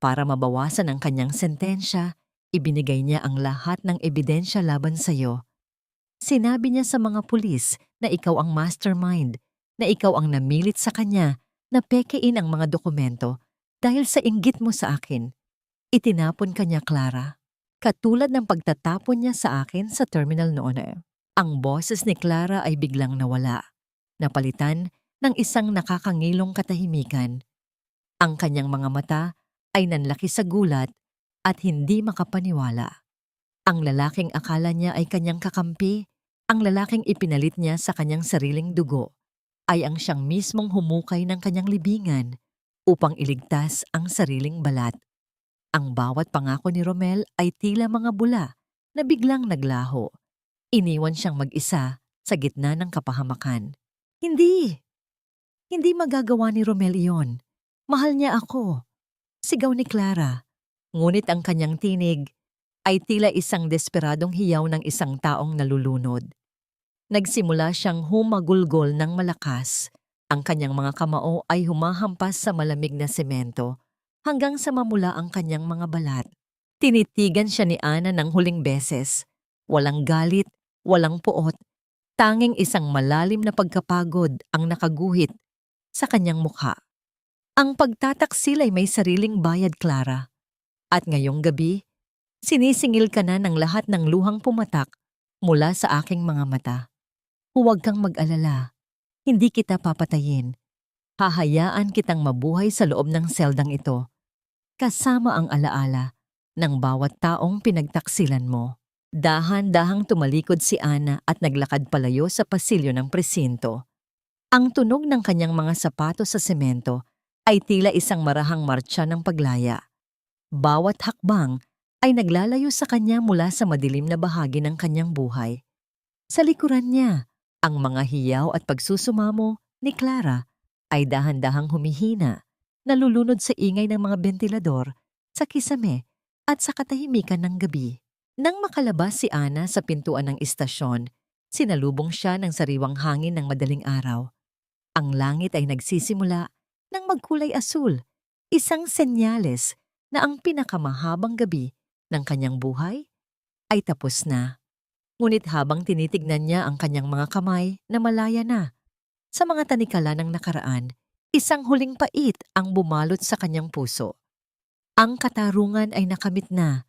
Para mabawasan ang kanyang sentensya, ibinigay niya ang lahat ng ebidensya laban sa iyo. Sinabi niya sa mga pulis na ikaw ang mastermind, na ikaw ang namilit sa kanya na pekein ang mga dokumento dahil sa inggit mo sa akin. Itinapon ka niya, Clara. Katulad ng pagtatapon niya sa akin sa terminal noon. Ang boses ni Clara ay biglang nawala. Napalitan ng isang nakakangilong katahimikan. Ang kanyang mga mata ay nanlaki sa gulat at hindi makapaniwala. Ang lalaking akala niya ay kanyang kakampi, ang lalaking ipinalit niya sa kanyang sariling dugo, ay ang siyang mismong humukay ng kanyang libingan upang iligtas ang sariling balat. Ang bawat pangako ni Romel ay tila mga bula na biglang naglaho. Iniwan siyang mag-isa sa gitna ng kapahamakan. Hindi! Hindi magagawa ni Romel iyon. Mahal niya ako. Sigaw ni Clara. Ngunit ang kanyang tinig ay tila isang desperadong hiyaw ng isang taong nalulunod. Nagsimula siyang humagulgol ng malakas. Ang kanyang mga kamao ay humahampas sa malamig na semento hanggang sa mamula ang kanyang mga balat. Tinitigan siya ni Ana ng huling beses. Walang galit, walang puot. Tanging isang malalim na pagkapagod ang nakaguhit sa kanyang mukha. Ang pagtataksil ay may sariling bayad, Clara. At ngayong gabi, sinisingil ka na ng lahat ng luhang pumatak mula sa aking mga mata. Huwag kang mag-alala. Hindi kita papatayin. Hahayaan kitang mabuhay sa loob ng seldang ito, kasama ang alaala ng bawat taong pinagtaksilan mo. Dahan-dahang tumalikod si Ana at naglakad palayo sa pasilyo ng presinto. Ang tunog ng kanyang mga sapatos sa semento ay tila isang marahang martsa ng paglaya. Bawat hakbang ay naglalayo sa kanya mula sa madilim na bahagi ng kanyang buhay. Sa likuran niya, ang mga hiyaw at pagsusumamo ni Clara ay dahan-dahang humihina, nalulunod sa ingay ng mga bentilador, sa kisame at sa katahimikan ng gabi. Nang makalabas si Ana sa pintuan ng istasyon, sinalubong siya ng sariwang hangin ng madaling araw. Ang langit ay nagsisimula ng magkulay asul, isang senyales na ang pinakamahabang gabi ng kanyang buhay ay tapos na. Ngunit habang tinitignan niya ang kanyang mga kamay na malaya na sa mga tanikala ng nakaraan, isang huling pait ang bumalot sa kanyang puso. Ang katarungan ay nakamit na,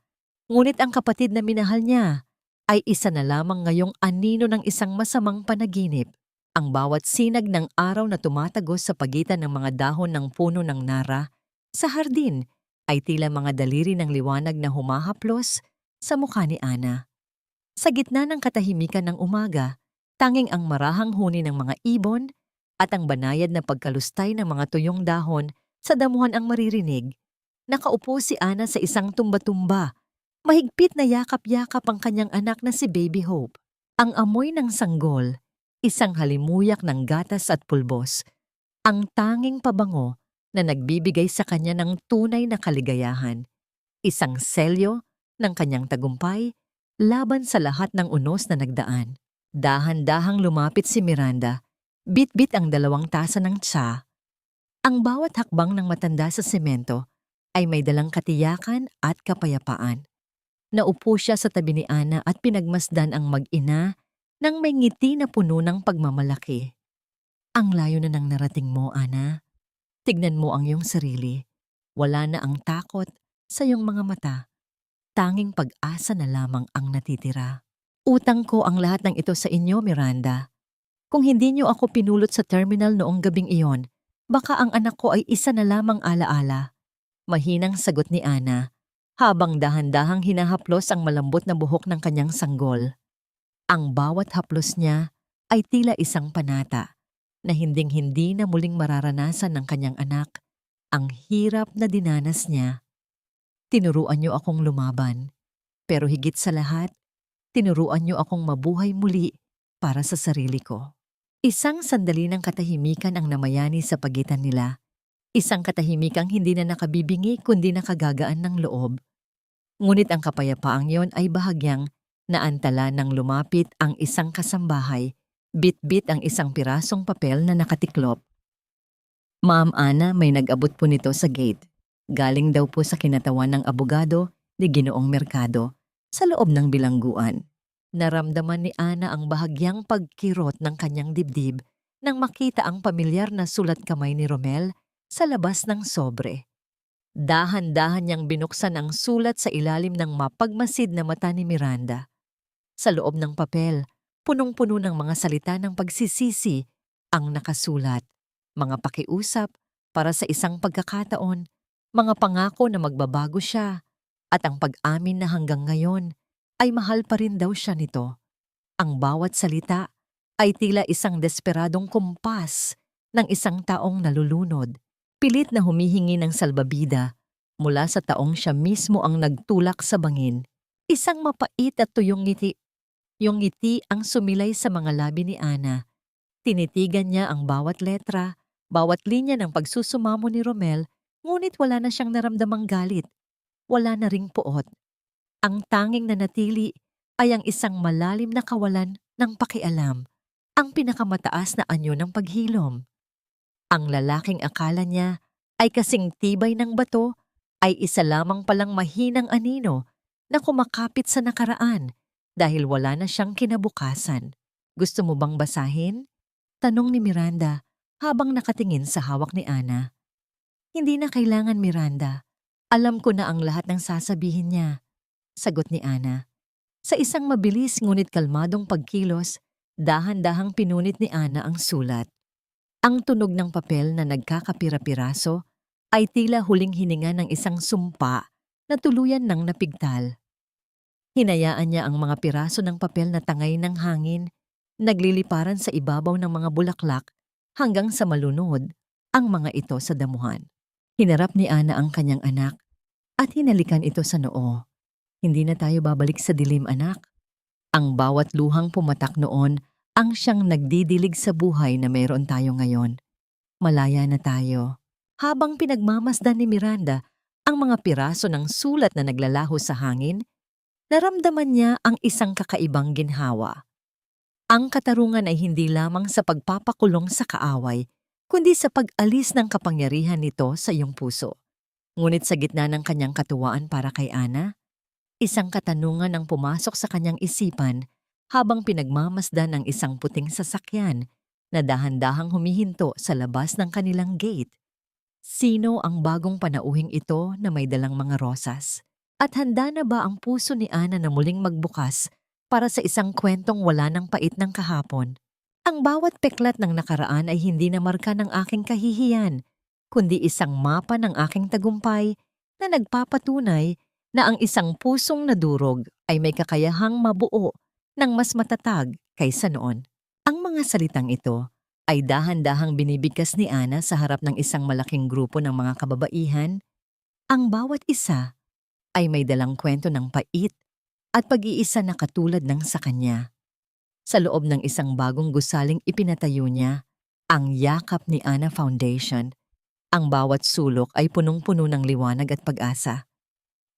ngunit ang kapatid na minahal niya ay isa na lamang ngayong anino ng isang masamang panaginip. Ang bawat sinag ng araw na tumatagos sa pagitan ng mga dahon ng puno ng nara sa hardin ay tila mga daliri ng liwanag na humahaplos sa mukha ni Ana. Sa gitna ng katahimikan ng umaga, tanging ang marahang huni ng mga ibon at ang banayad na pagkalustay ng mga tuyong dahon sa damuhan ang maririnig. Nakaupo si Ana sa isang tumba-tumba. Mahigpit na yakap-yakap ang kanyang anak na si Baby Hope. Ang amoy ng sanggol, isang halimuyak ng gatas at pulbos, ang tanging pabango na nagbibigay sa kanya ng tunay na kaligayahan. Isang selyo ng kanyang tagumpay laban sa lahat ng unos na nagdaan. Dahan-dahang lumapit si Miranda, bit-bit ang 2 tasa ng tsa. Ang bawat hakbang ng matanda sa semento ay may dalang katiyakan at kapayapaan. Naupo siya sa tabi ni Ana at pinagmasdan ang mag-ina ng may ngiti na puno ng pagmamalaki. Ang layo na ng narating mo, Ana. Tignan mo ang iyong sarili. Wala na ang takot sa iyong mga mata. Tanging pag-asa na lamang ang natitira. Utang ko ang lahat ng ito sa inyo, Miranda. Kung hindi niyo ako pinulot sa terminal noong gabing iyon, baka ang anak ko ay isa na lamang alaala. Mahinang sagot ni Ana, habang dahan-dahang hinahaplos ang malambot na buhok ng kanyang sanggol. Ang bawat haplos niya ay tila isang panata na hinding-hindi na muling mararanasan ng kanyang anak ang hirap na dinanas niya. Tinuruan niyo akong lumaban, pero higit sa lahat, tinuruan niyo akong mabuhay muli para sa sarili ko. Isang sandali ng katahimikan ang namayani sa pagitan nila. Isang katahimikang hindi na nakabibingi kundi nakagagaan ng loob. Ngunit ang kapayapaang yon ay bahagyang naantala ng lumapit ang isang kasambahay, bit-bit ang isang pirasong papel na nakatiklop. Ma'am Ana, may nag-abot po nito sa gate. Galing daw po sa kinatawan ng abogado ni Ginoong Mercado sa loob ng bilangguan. Naramdaman ni Ana ang bahagyang pagkirot ng kanyang dibdib nang makita ang pamilyar na sulat kamay ni Romel sa labas ng sobre. Dahan-dahan niyang binuksan ang sulat sa ilalim ng mapagmasid na mata ni Miranda. Sa loob ng papel, punong-puno ng mga salita ng pagsisisi ang nakasulat. Mga pakiusap para sa isang pagkakataon, mga pangako na magbabago siya, at ang pag-amin na hanggang ngayon ay mahal pa rin daw siya nito. Ang bawat salita ay tila isang desperadong kumpas ng isang taong nalulunod, pilit na humihingi ng salbabida mula sa taong siya mismo ang nagtulak sa bangin. Isang mapait at tuyong ngiti. Yung ngiti ang sumilay sa mga labi ni Ana. Tinitigan niya ang bawat letra, bawat linya ng pagsusumamo ni Romel, ngunit wala na siyang naramdamang galit. Wala na ring poot. Ang tanging nanatili ay ang isang malalim na kawalan ng pakialam, ang pinakamataas na anyo ng paghilom. Ang lalaking akala niya ay kasing tibay ng bato ay isa lamang palang mahinang anino na kumakapit sa nakaraan dahil wala na siyang kinabukasan. Gusto mo bang basahin? Tanong ni Miranda habang nakatingin sa hawak ni Ana. Hindi na kailangan, Miranda. Alam ko na ang lahat ng sasabihin niya, sagot ni Ana. Sa isang mabilis ngunit kalmadong pagkilos, dahan-dahang pinunit ni Ana ang sulat. Ang tunog ng papel na nagkakapira-piraso ay tila huling hininga ng isang sumpa na tuluyan ng napigtal. Hinayaan niya ang mga piraso ng papel na tangay ng hangin, nagliliparan sa ibabaw ng mga bulaklak hanggang sa malunod ang mga ito sa damuhan. Hinarap ni Ana ang kanyang anak at hinalikan ito sa noo. Hindi na tayo babalik sa dilim, anak. Ang bawat luhang pumatak noon ang siyang nagdidilig sa buhay na mayroon tayo ngayon. Malaya na tayo. Habang pinagmamasdan ni Miranda ang mga piraso ng sulat na naglalaho sa hangin, naramdaman niya ang isang kakaibang ginhawa. Ang katarungan ay hindi lamang sa pagpapakulong sa kaaway, kundi sa pag-alis ng kapangyarihan nito sa iyong puso. Ngunit sa gitna ng kanyang katuwaan para kay Ana, isang katanungan ang pumasok sa kanyang isipan habang pinagmamasdan ng isang puting sasakyan na dahan-dahang humihinto sa labas ng kanilang gate. Sino ang bagong panauhing ito na may dalang mga rosas? At handa na ba ang puso ni Ana na muling magbukas para sa isang kwentong wala ng pait ng kahapon? Ang bawat peklat ng nakaraan ay hindi na marka ng aking kahihiyan, kundi isang mapa ng aking tagumpay na nagpapatunay na ang isang pusong nadurog ay may kakayahang mabuo ng mas matatag kaysa noon. Ang mga salitang ito ay dahan-dahang binibigkas ni Ana sa harap ng isang malaking grupo ng mga kababaihan. Ang bawat isa ay may dalang kwento ng pait at pag-iisa na katulad ng sa kanya. Sa loob ng isang bagong gusaling ipinatayo niya, ang Yakap ni Ana Foundation. Ang bawat sulok ay punong-puno ng liwanag at pag-asa.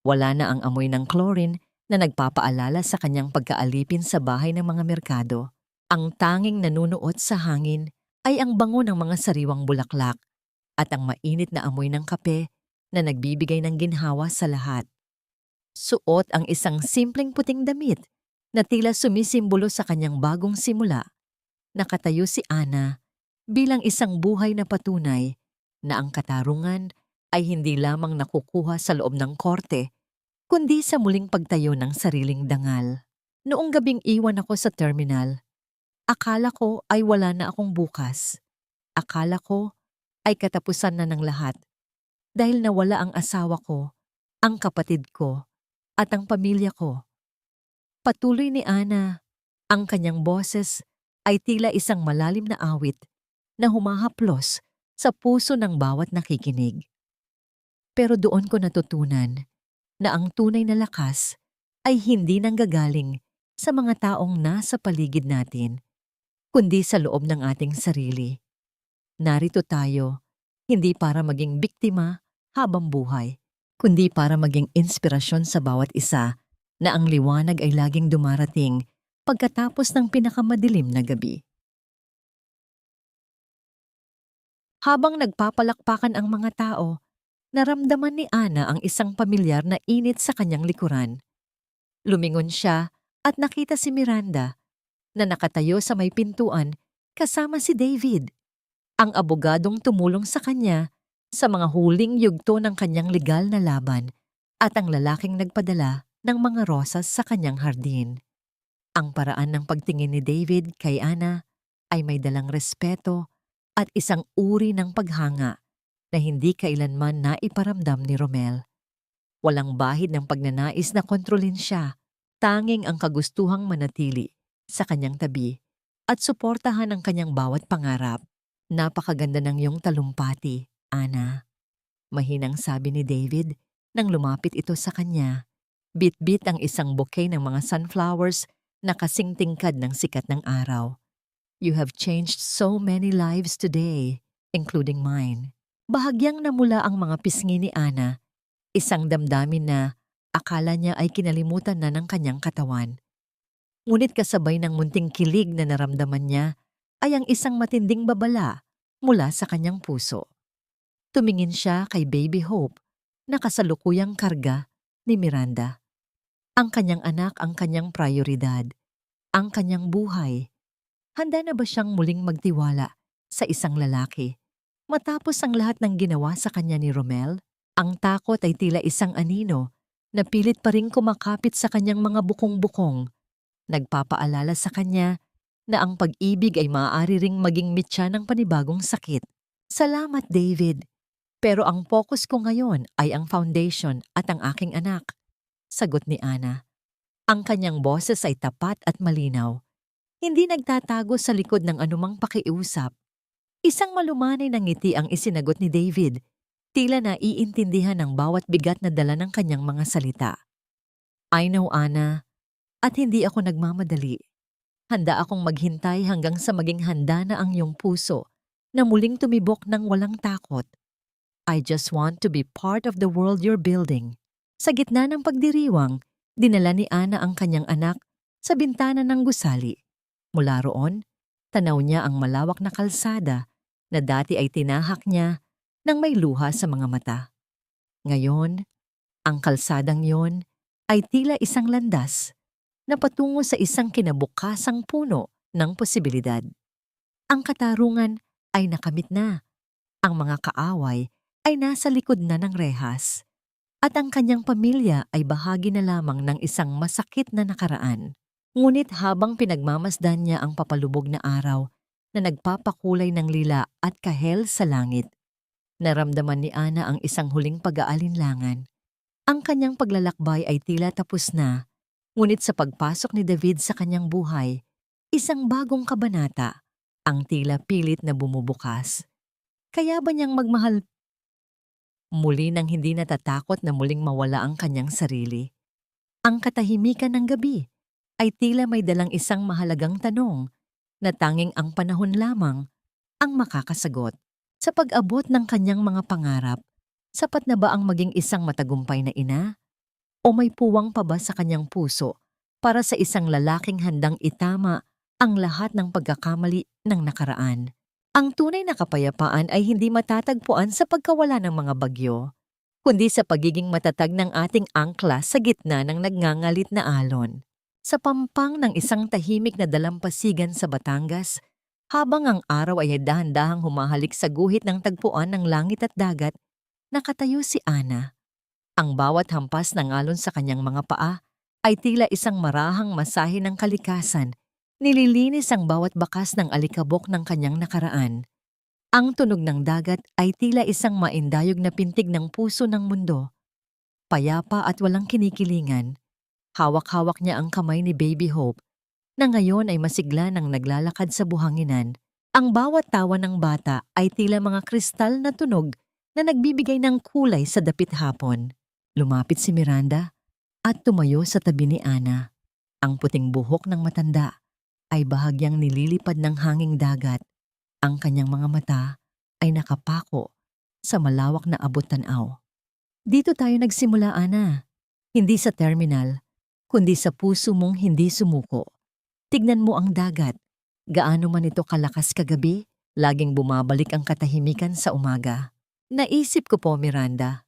Wala na ang amoy ng chlorine na nagpapaalala sa kanyang pagkaalipin sa bahay ng mga merkado. Ang tanging nanunuot sa hangin ay ang bango ng mga sariwang bulaklak at ang mainit na amoy ng kape na nagbibigay ng ginhawa sa lahat. Suot ang isang simpleng puting damit na tila sumisimbolo sa kanyang bagong simula. Nakatayo si Ana bilang isang buhay na patunay na ang katarungan ay hindi lamang nakukuha sa loob ng korte, kundi sa muling pagtayo ng sariling dangal. Noong gabing iwan ako sa terminal, akala ko ay wala na akong bukas. Akala ko ay katapusan na ng lahat dahil nawala ang asawa ko, ang kapatid ko, at ang pamilya ko. Patuloy ni Ana, ang kanyang boses ay tila isang malalim na awit na humahaplos sa puso ng bawat nakikinig. Pero doon ko natutunan na ang tunay na lakas ay hindi nanggagaling sa mga taong nasa paligid natin, kundi sa loob ng ating sarili. Narito tayo, hindi para maging biktima habang buhay, kundi para maging inspirasyon sa bawat isa na ang liwanag ay laging dumarating pagkatapos ng pinakamadilim na gabi. Habang nagpapalakpakan ang mga tao, naramdaman ni Ana ang isang pamilyar na init sa kanyang likuran. Lumingon siya at nakita si Miranda na nakatayo sa may pintuan kasama si David, ang abogadong tumulong sa kanya sa mga huling yugto ng kanyang legal na laban at ang lalaking nagpadala ng mga rosas sa kanyang hardin. Ang paraan ng pagtingin ni David kay Ana ay may dalang respeto at isang uri ng paghanga na hindi kailanman naiparamdam ni Romel. Walang bahid ng pagnanais na kontrolin siya, tanging ang kagustuhang manatili sa kanyang tabi at suportahan ang kanyang bawat pangarap. Napakaganda ng iyong talumpati, Ana. Mahinang sabi ni David nang lumapit ito sa kanya. Bit-bit ang isang bouquet ng mga sunflowers na kasing tingkad ng sikat ng araw. You have changed so many lives today, including mine. Bahagyang namula ang mga pisngi ni Ana, isang damdamin na akala niya ay kinalimutan na ng kanyang katawan. Ngunit kasabay ng munting kilig na naramdaman niya ay ang isang matinding babala mula sa kanyang puso. Tumingin siya kay Baby Hope na kasalukuyang karga ni Miranda. Ang kanyang anak ang kanyang prioridad, ang kanyang buhay. Handa na ba siyang muling magtiwala sa isang lalaki Matapos ang lahat ng ginawa sa kanya ni Romel, ang takot ay tila isang anino na pilit pa ring kumakapit sa kanyang mga bukong-bukong, nagpapaalala sa kanya na ang pag-ibig ay maaari ring maging mitya ng panibagong sakit. Salamat, David. Pero ang focus ko ngayon ay ang foundation at ang aking anak. Sagot ni Ana. Ang kanyang boses ay tapat at malinaw. Hindi nagtatago sa likod ng anumang pakiusap. Isang malumanay na ngiti ang isinagot ni David. Tila naiintindihan ng bawat bigat na dala ng kanyang mga salita. I know, Ana, at hindi ako nagmamadali. Handa akong maghintay hanggang sa maging handa na ang iyong puso na muling tumibok ng walang takot. I just want to be part of the world you're building. Sa gitna ng pagdiriwang, dinala ni Ana ang kanyang anak sa bintana ng gusali. Mula roon, tanaw niya ang malawak na kalsada na dati ay tinahak niya nang may luha sa mga mata. Ngayon, ang kalsadang yon ay tila isang landas na patungo sa isang kinabukasang puno ng posibilidad. Ang katarungan ay nakamit na. Ang mga kaaway ay nasa likod na ng rehas. At ang kanyang pamilya ay bahagi na lamang ng isang masakit na nakaraan. Ngunit habang pinagmamasdan niya ang papalubog na araw na nagpapakulay ng lila at kahel sa langit, naramdaman ni Ana ang isang huling pag-aalinlangan. Ang kanyang paglalakbay ay tila tapos na, ngunit sa pagpasok ni David sa kanyang buhay, isang bagong kabanata, ang tila pilit na bumubukas. Kaya ba niyang magmahal muli nang hindi natatakot na muling mawala ang kanyang sarili? Ang katahimikan ng gabi ay tila may dalang isang mahalagang tanong na tanging ang panahon lamang ang makakasagot. Sa pag-abot ng kanyang mga pangarap, sapat na ba ang maging isang matagumpay na ina? O may puwang pa ba sa kanyang puso para sa isang lalaking handang itama ang lahat ng pagkakamali ng nakaraan? Ang tunay na kapayapaan ay hindi matatagpuan sa pagkawala ng mga bagyo, kundi sa pagiging matatag ng ating angkla sa gitna ng nagngangalit na alon. Sa pampang ng isang tahimik na dalampasigan sa Batangas, habang ang araw ay dahan-dahang humahalik sa guhit ng tagpuan ng langit at dagat, nakatayo si Ana. Ang bawat hampas ng alon sa kanyang mga paa ay tila isang marahang masahe ng kalikasan. Nililinis ang bawat bakas ng alikabok ng kanyang nakaraan. Ang tunog ng dagat ay tila isang maindayog na pintig ng puso ng mundo. Payapa at walang kinikilingan, hawak-hawak niya ang kamay ni Baby Hope, na ngayon ay masigla nang naglalakad sa buhanginan. Ang bawat tawa ng bata ay tila mga kristal na tunog na nagbibigay ng kulay sa dapit hapon. Lumapit si Miranda at tumayo sa tabi ni Ana. Ang puting buhok ng matanda ay bahagyang nililipad ng hanging dagat. Ang kanyang mga mata ay nakapako sa malawak na abot-tanaw. Dito tayo nagsimula, Ana. Hindi sa terminal, kundi sa puso mong hindi sumuko. Tignan mo ang dagat. Gaano man ito kalakas kagabi, laging bumabalik ang katahimikan sa umaga. Naisip ko po, Miranda.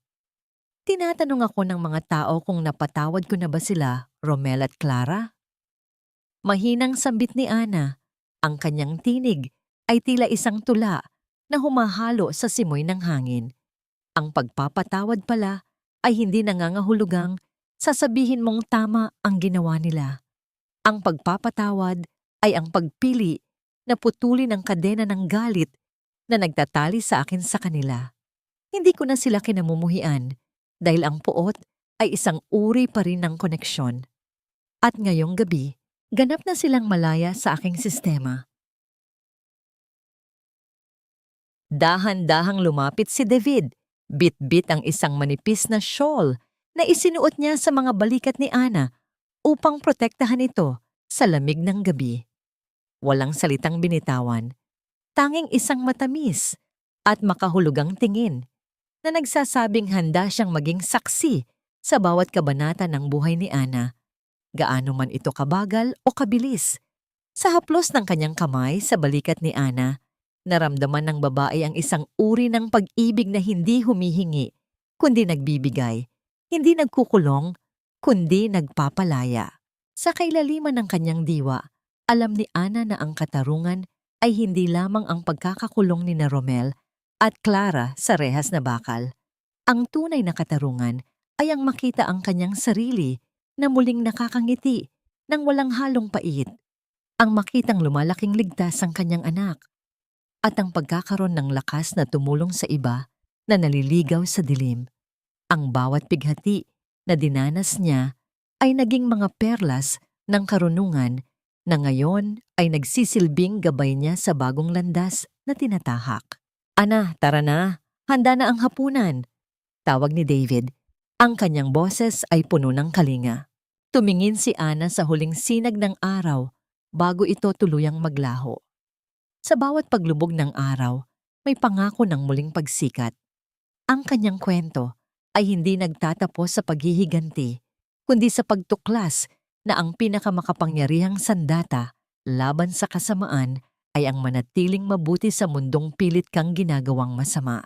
Tinatanong ako ng mga tao kung napatawad ko na ba sila, Romel at Clara? Mahinang sambit ni Ana. Ang kanyang tinig ay tila isang tula na humahalo sa simoy ng hangin. Ang pagpapatawad pala ay hindi nangangahulugang sasabihin mong tama ang ginawa nila. Ang pagpapatawad ay ang pagpili na putulin ang kadena ng galit na nagtatali sa akin sa kanila. Hindi ko na sila kinamumuhian dahil ang puot ay isang uri pa rin ng koneksyon. At ngayong gabi, ganap na silang malaya sa aking sistema. Dahan-dahang lumapit si David. Bit-bit ang isang manipis na shawl na isinuot niya sa mga balikat ni Ana upang protektahan ito sa lamig ng gabi. Walang salitang binitawan, tanging isang matamis at makahulugang tingin na nagsasabing handa siyang maging saksi sa bawat kabanata ng buhay ni Ana. Gaano man ito kabagal o kabilis. Sa haplos ng kanyang kamay sa balikat ni Ana, naramdaman ng babae ang isang uri ng pag-ibig na hindi humihingi, kundi nagbibigay, hindi nagkukulong, kundi nagpapalaya. Sa kailaliman ng kanyang diwa, alam ni Ana na ang katarungan ay hindi lamang ang pagkakakulong ni na Romel at Clara sa rehas na bakal. Ang tunay na katarungan ay ang makita ang kanyang sarili na muling nakakangiti nang walang halong pait. Ang makitang lumalaking ligtas ang kanyang anak at ang pagkakaroon ng lakas na tumulong sa iba na naliligaw sa dilim. Ang bawat pighati na dinanas niya ay naging mga perlas ng karunungan na ngayon ay nagsisilbing gabay niya sa bagong landas na tinatahak. "Ana, tara na. Handa na ang hapunan," tawag ni David. Ang kanyang boses ay puno ng kalinga. Tumingin si Ana sa huling sinag ng araw bago ito tuluyang maglaho. Sa bawat paglubog ng araw, may pangako ng muling pagsikat. Ang kanyang kwento ay hindi nagtatapos sa paghihiganti, kundi sa pagtuklas na ang pinakamakapangyarihang sandata laban sa kasamaan ay ang manatiling mabuti sa mundong pilit kang ginagawang masama.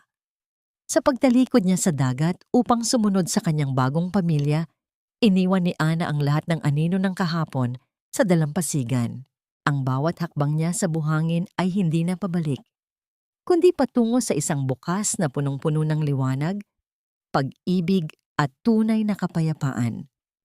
Sa pagtalikod niya sa dagat upang sumunod sa kanyang bagong pamilya, iniwan ni Ana ang lahat ng anino ng kahapon sa dalampasigan. Ang bawat hakbang niya sa buhangin ay hindi na pabalik, kundi patungo sa isang bukas na punong-puno ng liwanag, pag-ibig at tunay na kapayapaan.